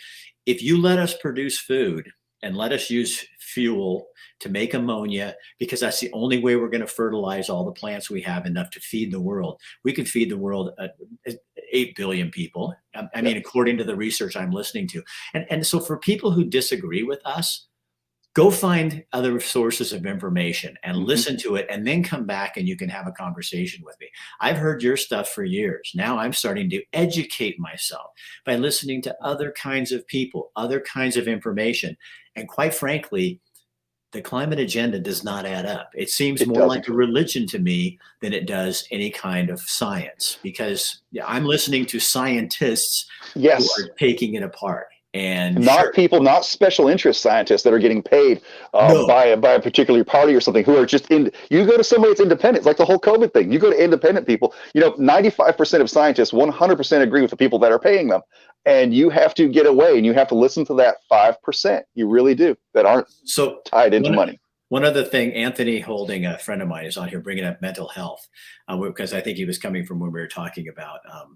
If you let us produce food and let us use fuel to make ammonia, because that's the only way we're going to fertilize all the plants we have enough to feed the world. We could feed the world 8 billion people. I mean, according to the research I'm listening to. And so for people who disagree with us, go find other sources of information and listen to it, and then come back and you can have a conversation with me. I've heard your stuff for years. Now I'm starting to educate myself by listening to other kinds of people, other kinds of information. And quite frankly, the climate agenda does not add up. It seems more like a religion to me than it does any kind of science, because I'm listening to scientists who are taking it apart. And people, not special interest scientists that are getting paid by a particular party or something, who are just you go to somebody that's independent. It's like the whole COVID thing. You go to independent people, 95% of scientists 100% agree with the people that are paying them. And you have to get away and you have to listen to that 5%. You really do, that aren't tied into money. One other thing, Anthony Holding, a friend of mine, is on here bringing up mental health, because I think he was coming from when we were talking about uh,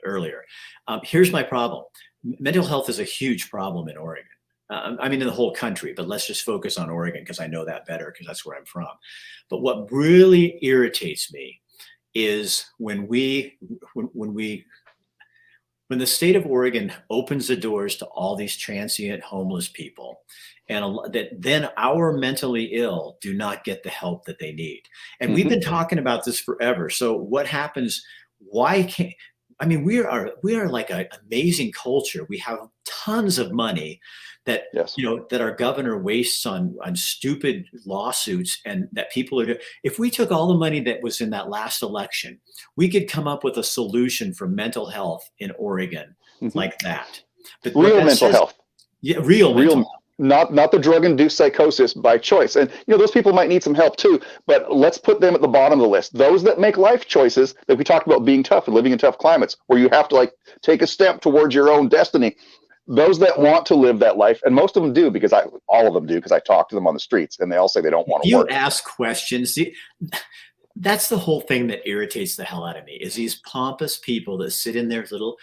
earlier. Here's my problem. Mental health is a huge problem in Oregon. I mean, in the whole country, but let's just focus on Oregon because I know that better because that's where I'm from. But what really irritates me is when the state of Oregon opens the doors to all these transient homeless people, and that then our mentally ill do not get the help that they need. And we've been talking about this forever. So what happens? Why can't, I mean, we are like an amazing culture. We have tons of money that, Yes. that our governor wastes on stupid lawsuits, and that people are doing. If we took all the money that was in that last election, we could come up with a solution for mental health in Oregon like that. But Real mental health. Yeah, real mental health. Not the drug-induced psychosis by choice. And those people might need some help too, but let's put them at the bottom of the list. Those that make life choices, that we talked about being tough and living in tough climates where you have to like take a step towards your own destiny. Those that want to live that life, and most of them do, because all of them do, because I talk to them on the streets and they all say they don't want to work. You ask questions. See, that's the whole thing that irritates the hell out of me, is these pompous people that sit in their little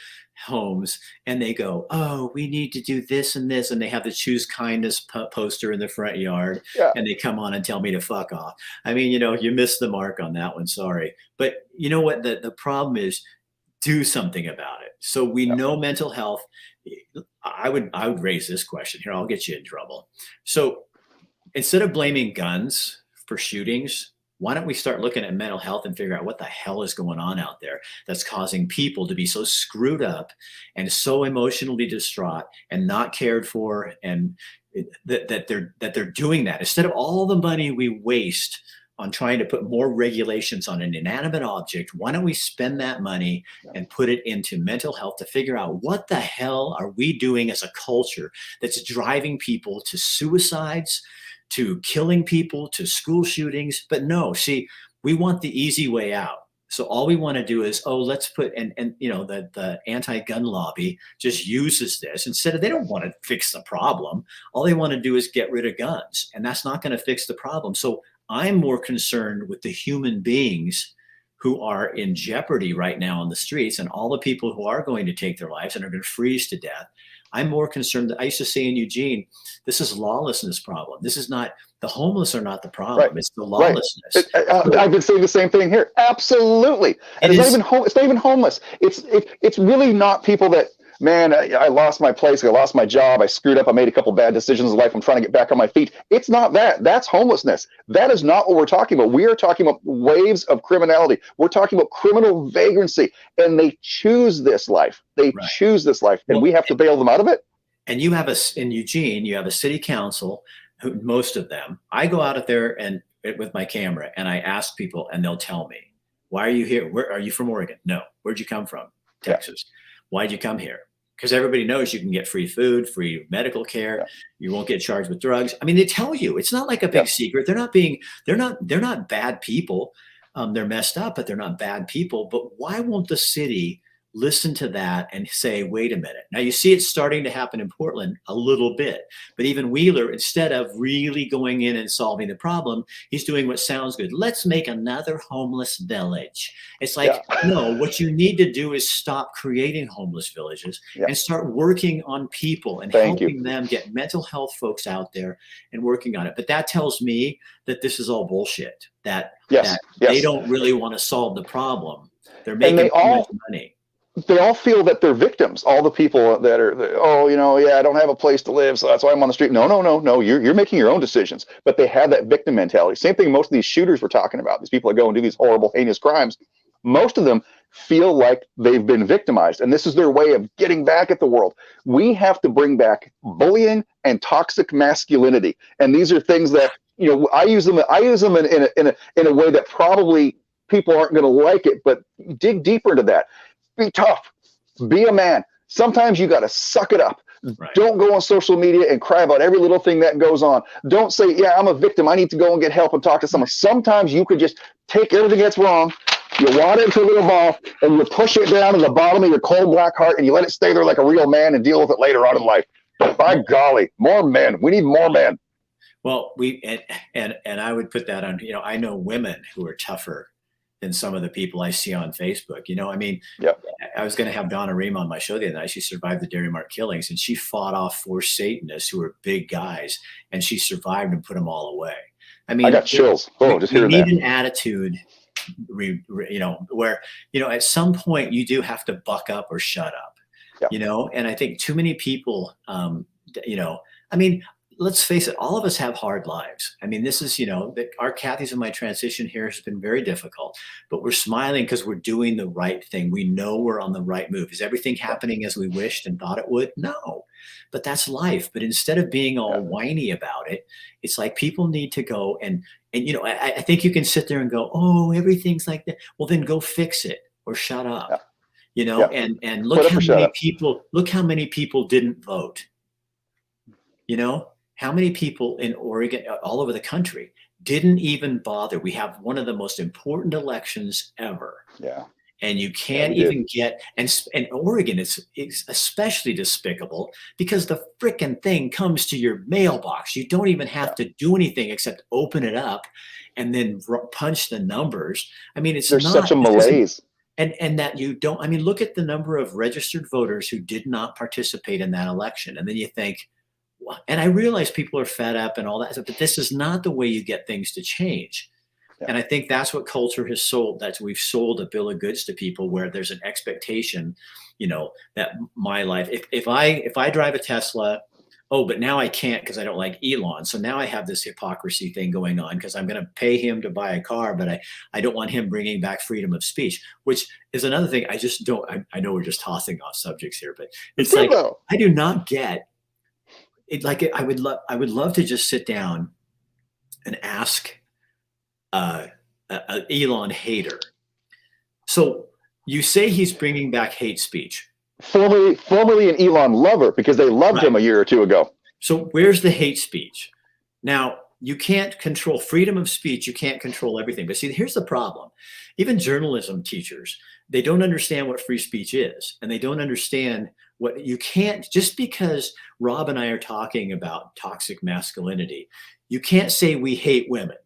homes and they go, oh, we need to do this and this, and they have the choose kindness poster in the front yard, and they come on and tell me to fuck off. I mean, you missed the mark on that one. Sorry. But you know what? The problem is, do something about it. So we know mental health. I would raise this question here. I'll get you in trouble. So instead of blaming guns for shootings, why don't we start looking at mental health and figure out what the hell is going on out there that's causing people to be so screwed up and so emotionally distraught and not cared for, and that they're doing that. Instead of all the money we waste on trying to put more regulations on an inanimate object, why don't we spend that money and put it into mental health to figure out what the hell are we doing as a culture that's driving people to suicides, to killing people, to school shootings. But no, see, we want the easy way out. So all we want to do is, let's put, and the anti-gun lobby just uses this. Instead of, they don't want to fix the problem. All they want to do is get rid of guns. And that's not going to fix the problem. So I'm more concerned with the human beings who are in jeopardy right now on the streets, and all the people who are going to take their lives and are going to freeze to death. I'm more concerned that, I used to say in Eugene, this is lawlessness problem. This is not, the homeless are not the problem. Right. It's the lawlessness. Right. I've been saying the same thing here. Absolutely. And it's not even homeless. It's really not people that, man, I lost my place. I lost my job. I screwed up. I made a couple bad decisions in life. I'm trying to get back on my feet. It's not that. That's homelessness. That is not what we're talking about. We are talking about waves of criminality. We're talking about criminal vagrancy, and they choose this life. They choose this life, and we have to bail them out of it. And you have in Eugene, you have a city council, who, most of them, I go out there and with my camera and I ask people, and they'll tell me, why are you here? Where are you from? Oregon? No. Where'd you come from? Texas. Why'd you come here? Because everybody knows you can get free food, free medical care. You won't get charged with drugs. I mean, they tell you. It's not like a big secret. They're not bad people. They're messed up, but they're not bad people. But why won't the city listen to that and say, wait a minute? Now you see it's starting to happen in Portland a little bit, but even Wheeler, instead of really going in and solving the problem, he's doing what sounds good. Let's make another homeless village. It's like, no, what you need to do is stop creating homeless villages and start working on people and helping them get mental health folks out there and working on it. But that tells me that this is all bullshit, that they don't really want to solve the problem. They're making too much money. They all feel that they're victims. All the people that are, I don't have a place to live, so that's why I'm on the street. No. You're making your own decisions. But they have that victim mentality. Same thing most of these shooters we're talking about, these people that go and do these horrible, heinous crimes, most of them feel like they've been victimized. And this is their way of getting back at the world. We have to bring back bullying and toxic masculinity. And these are things that, I use them in a way that probably people aren't going to like it, but dig deeper into that. Be tough. Be a man. Sometimes you got to suck it up. Right. Don't go on social media and cry about every little thing that goes on. Don't say, I'm a victim. I need to go and get help and talk to someone. Sometimes you could just take everything that's wrong, you wad it into a little ball, and you push it down to the bottom of your cold black heart, and you let it stay there like a real man and deal with it later on in life. By golly, more men. We need more men. Well, and I would put that on, I know women who are tougher than some of the people I see on Facebook. I mean, Yep. I was going to have Donna Ream on my show the other night. She survived the Dairy Mart killings, and she fought off 4 Satanists who were big guys, and she survived and put them all away. I mean, I got chills. Oh, just hearing that. We need an attitude, where, at some point you do have to buck up or shut up, Yeah. and I think too many people, I mean, let's face it, all of us have hard lives. I mean, this is, our Kathy's and my transition here has been very difficult, but we're smiling because we're doing the right thing. We know we're on the right move. Is everything happening as we wished and thought it would? No, but that's life. But instead of being all whiny about it, it's like people need to go and I think you can sit there and go, oh, everything's like that. Well, then go fix it or shut up, and look how many people didn't vote. How many people in Oregon, all over the country, didn't even bother? We have one of the most important elections ever. Yeah. And you can't even get, and Oregon is especially despicable because the frickin' thing comes to your mailbox. You don't even have to do anything except open it up and then punch the numbers. I mean, there's such a malaise. And that you don't, I mean, look at the number of registered voters who did not participate in that election. And then you think, and I realize people are fed up and all that, but this is not the way you get things to change. Yeah. And I think that's what culture has sold. That's we've sold a bill of goods to people where there's an expectation, that my life, if I drive a Tesla, but now I can't because I don't like Elon. So now I have this hypocrisy thing going on because I'm going to pay him to buy a car, but I don't want him bringing back freedom of speech, which is another thing. I just don't, I know we're just tossing off subjects here, but it's like, I do not get it. Like I would love to just sit down and ask an Elon hater. So you say he's bringing back hate speech. Formerly an Elon lover because they loved him a year or two ago. So where's the hate speech? Now, you can't control freedom of speech. You can't control everything. But see, here's the problem. Even journalism teachers, they don't understand what free speech is. And they don't understand what you can't, just because Rob and I are talking about toxic masculinity, you can't say we hate women.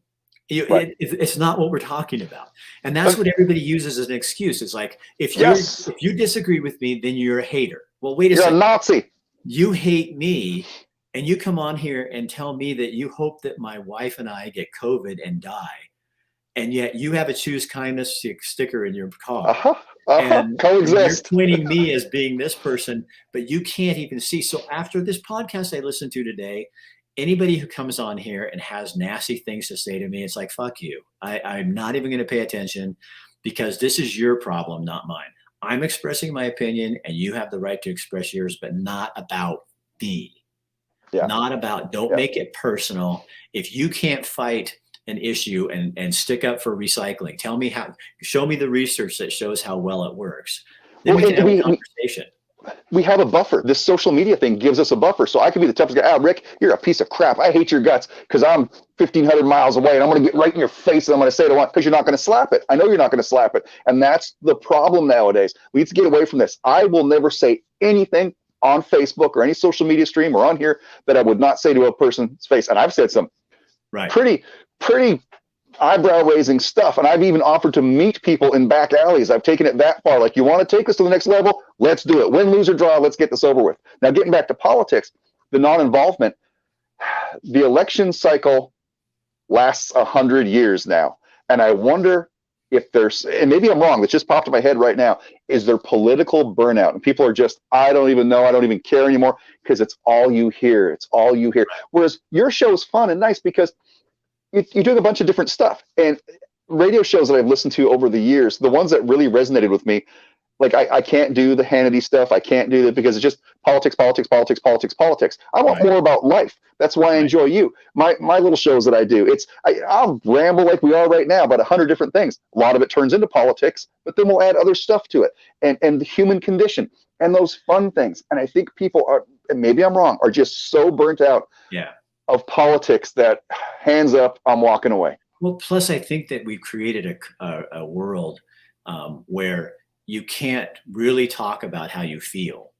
It's not what we're talking about. And that's what everybody uses as an excuse. It's like, if you disagree with me, then you're a hater. Well, wait a second. You're a Nazi. You hate me, and you come on here and tell me that you hope that my wife and I get COVID and die. And yet you have a choose kindness sticker in your car. And coexist. You're pointing me as being this person, but you can't even see. So after this podcast I listened to today, anybody who comes on here and has nasty things to say to me, it's like, fuck you. I'm not even going to pay attention because this is your problem, not mine. I'm expressing my opinion and you have the right to express yours, but not about me. Yeah. Not about, don't make it personal. If you can't fight an issue and stick up for recycling, tell me how, show me the research that shows how well it works. Then we can have a conversation. We have a buffer. This social media thing gives us a buffer. So I could be the toughest guy. Rick, you're a piece of crap. I hate your guts because I'm 1,500 miles away and I'm going to get right in your face and I'm going to say it because you're not going to slap it. I know you're not going to slap it. And that's the problem nowadays. We need to get away from this. I will never say anything on Facebook or any social media stream or on here that I would not say to a person's face. And I've said some pretty eyebrow raising stuff. And I've even offered to meet people in back alleys. I've taken it that far. Like, you want to take this to the next level? Let's do it. Win, lose, or draw. Let's get this over with. Now, getting back to politics, the non-involvement, the election cycle lasts 100 years now. And I wonder if there's, and maybe I'm wrong, that just popped in my head right now, is there political burnout? And people are just, I don't even know. I don't even care anymore because it's all you hear. It's all you hear. Whereas your show is fun and nice because you're doing a bunch of different stuff. And radio shows that I've listened to over the years, the ones that really resonated with me, like I can't do the Hannity stuff. I can't do that because it's just politics. I want more about life. That's why I enjoy you. My little shows that I do, I'll ramble like we are right now about 100 different things. A lot of it turns into politics, but then we'll add other stuff to it and the human condition and those fun things. And I think people are, and maybe I'm wrong, are just so burnt out of politics that hands up, I'm walking away. Well, plus I think that we've created a world where you can't really talk about how you feel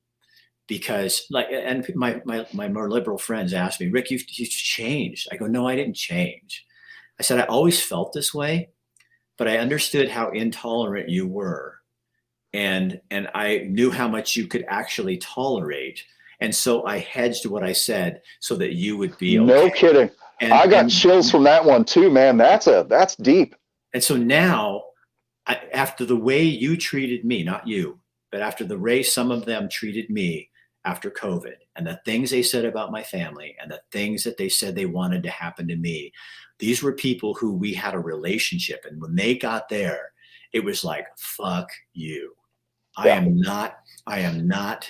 because and my more liberal friends ask me, Rick, you've changed. I go, no, I didn't change. I said, I always felt this way, but I understood how intolerant you were. And I knew how much you could actually tolerate. And so I hedged what I said so that you would be okay. No kidding. I got chills from that one too, man. That's deep. And so now, after the way you treated me, not you, but after the way some of them treated me after COVID, and the things they said about my family, and the things that they said they wanted to happen to me, these were people who we had a relationship. And when they got there, it was like, fuck you. I am not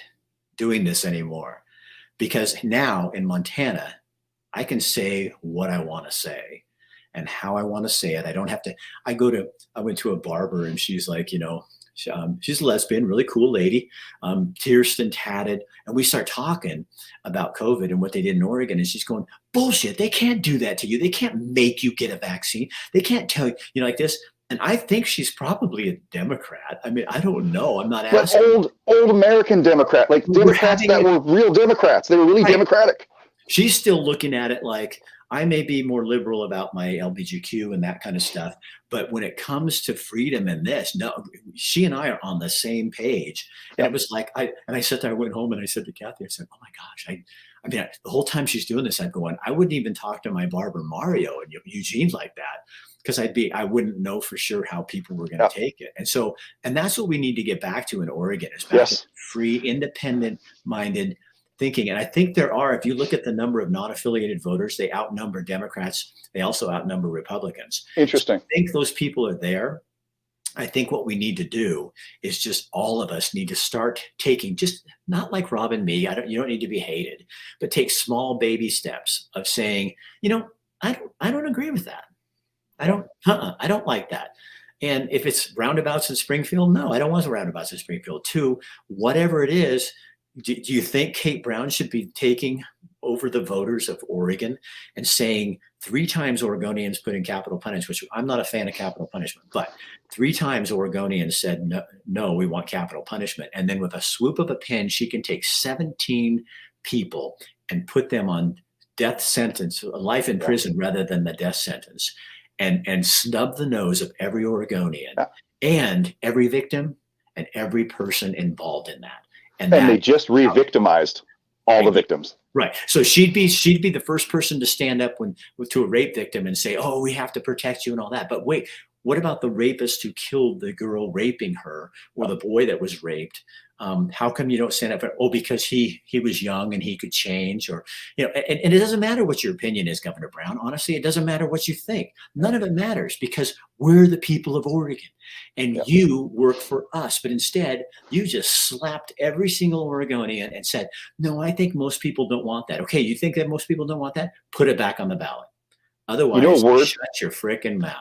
doing this anymore, because now in Montana, I can say what I want to say and how I want to say it. I don't have to, I went to a barber, and she's like, she's a lesbian, really cool lady, tearsed and tatted. And we start talking about COVID and what they did in Oregon. And she's going, bullshit. They can't do that to you. They can't make you get a vaccine. They can't tell you, like this. And I think she's probably a Democrat. I mean, I don't know. I'm not asking. But old American Democrat, like Democrats that were real Democrats. They were really democratic. She's still looking at it like, I may be more liberal about my LGBTQ and that kind of stuff, but when it comes to freedom and this, no, she and I are on the same page. And it was like, I sat there, I went home and I said to Kathy, I said, oh my gosh, the whole time she's doing this, I'm going, I wouldn't even talk to my barber Mario and Eugene like that, because I wouldn't know for sure how people were going to take it. And that's what we need to get back to in Oregon, is back to free, independent minded thinking. And I think there are, if you look at the number of non-affiliated voters, they outnumber Democrats. They also outnumber Republicans. Interesting. So I think those people are there. I think what we need to do is just all of us need to start taking, just not like Rob and me, you don't need to be hated, but take small baby steps of saying, I don't agree with that. I don't like that. And if it's roundabouts in Springfield, no, I don't want roundabouts in Springfield. 2, whatever it is, do you think Kate Brown should be taking over the voters of Oregon and saying 3 times Oregonians put in capital punishment, which I'm not a fan of capital punishment, but 3 times Oregonians said, no, we want capital punishment. And then with a swoop of a pen, she can take 17 people and put them on death sentence, life in prison rather than the death sentence, and snub the nose of every Oregonian and every victim and every person involved in that. And they just re-victimized all the victims. Right. So she'd be the first person to stand up to a rape victim and say, oh, we have to protect you and all that. But wait, what about the rapist who killed the girl raping her, or the boy that was raped? How come you don't stand up for, because he was young and he could change, or, and it doesn't matter what your opinion is, Governor Brown. Honestly, it doesn't matter what you think. None of it matters, because we're the people of Oregon and you work for us. But instead, you just slapped every single Oregonian and said, no, I think most people don't want that. Okay, you think that most people don't want that? Put it back on the ballot. Otherwise, shut your frickin' mouth.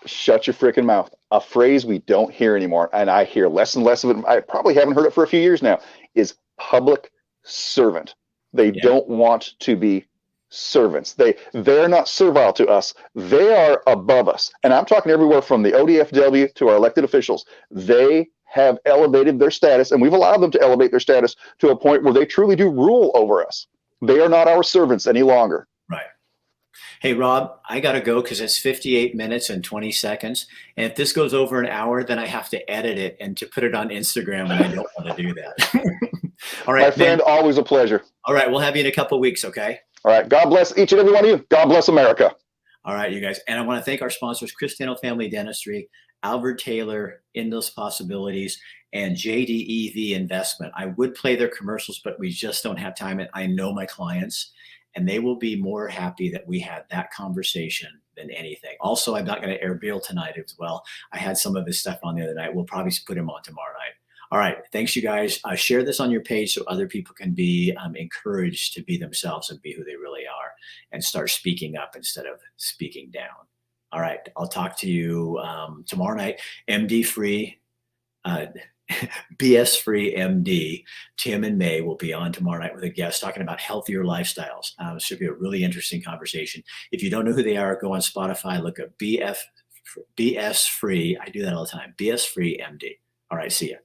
Shut your freaking mouth. A phrase we don't hear anymore, and I hear less and less of it. I probably haven't heard it for a few years now, is public servant. They don't want to be servants. They're not servile to us. They are above us. And I'm talking everywhere from the ODFW to our elected officials. They have elevated their status, and we've allowed them to elevate their status to a point where they truly do rule over us. They are not our servants any longer. Right. Hey, Rob, I got to go because it's 58 minutes and 20 seconds. And if this goes over an hour, then I have to edit it and to put it on Instagram, and I don't want to do that. All right. My friend, always a pleasure. All right. We'll have you in a couple of weeks, okay? All right. God bless each and every one of you. God bless America. All right, you guys. And I want to thank our sponsors, Cristiano Family Dentistry, Albert Taylor, Endless Possibilities, and JDEV Investment. I would play their commercials, but we just don't have time. And I know my clients, and they will be more happy that we had that conversation than anything. Also, I'm not going to air Bill tonight as well. I had some of his stuff on the other night. We'll probably put him on tomorrow night. All right. Thanks, you guys. Share this on your page so other people can be encouraged to be themselves and be who they really are, and start speaking up instead of speaking down. All right. I'll talk to you tomorrow night. MD free. BS free MD, Tim and May will be on tomorrow night with a guest talking about healthier lifestyles. It should be a really interesting conversation. If you don't know who they are, go on Spotify, look up BS free. I do that all the time. BS free MD. All right. See ya.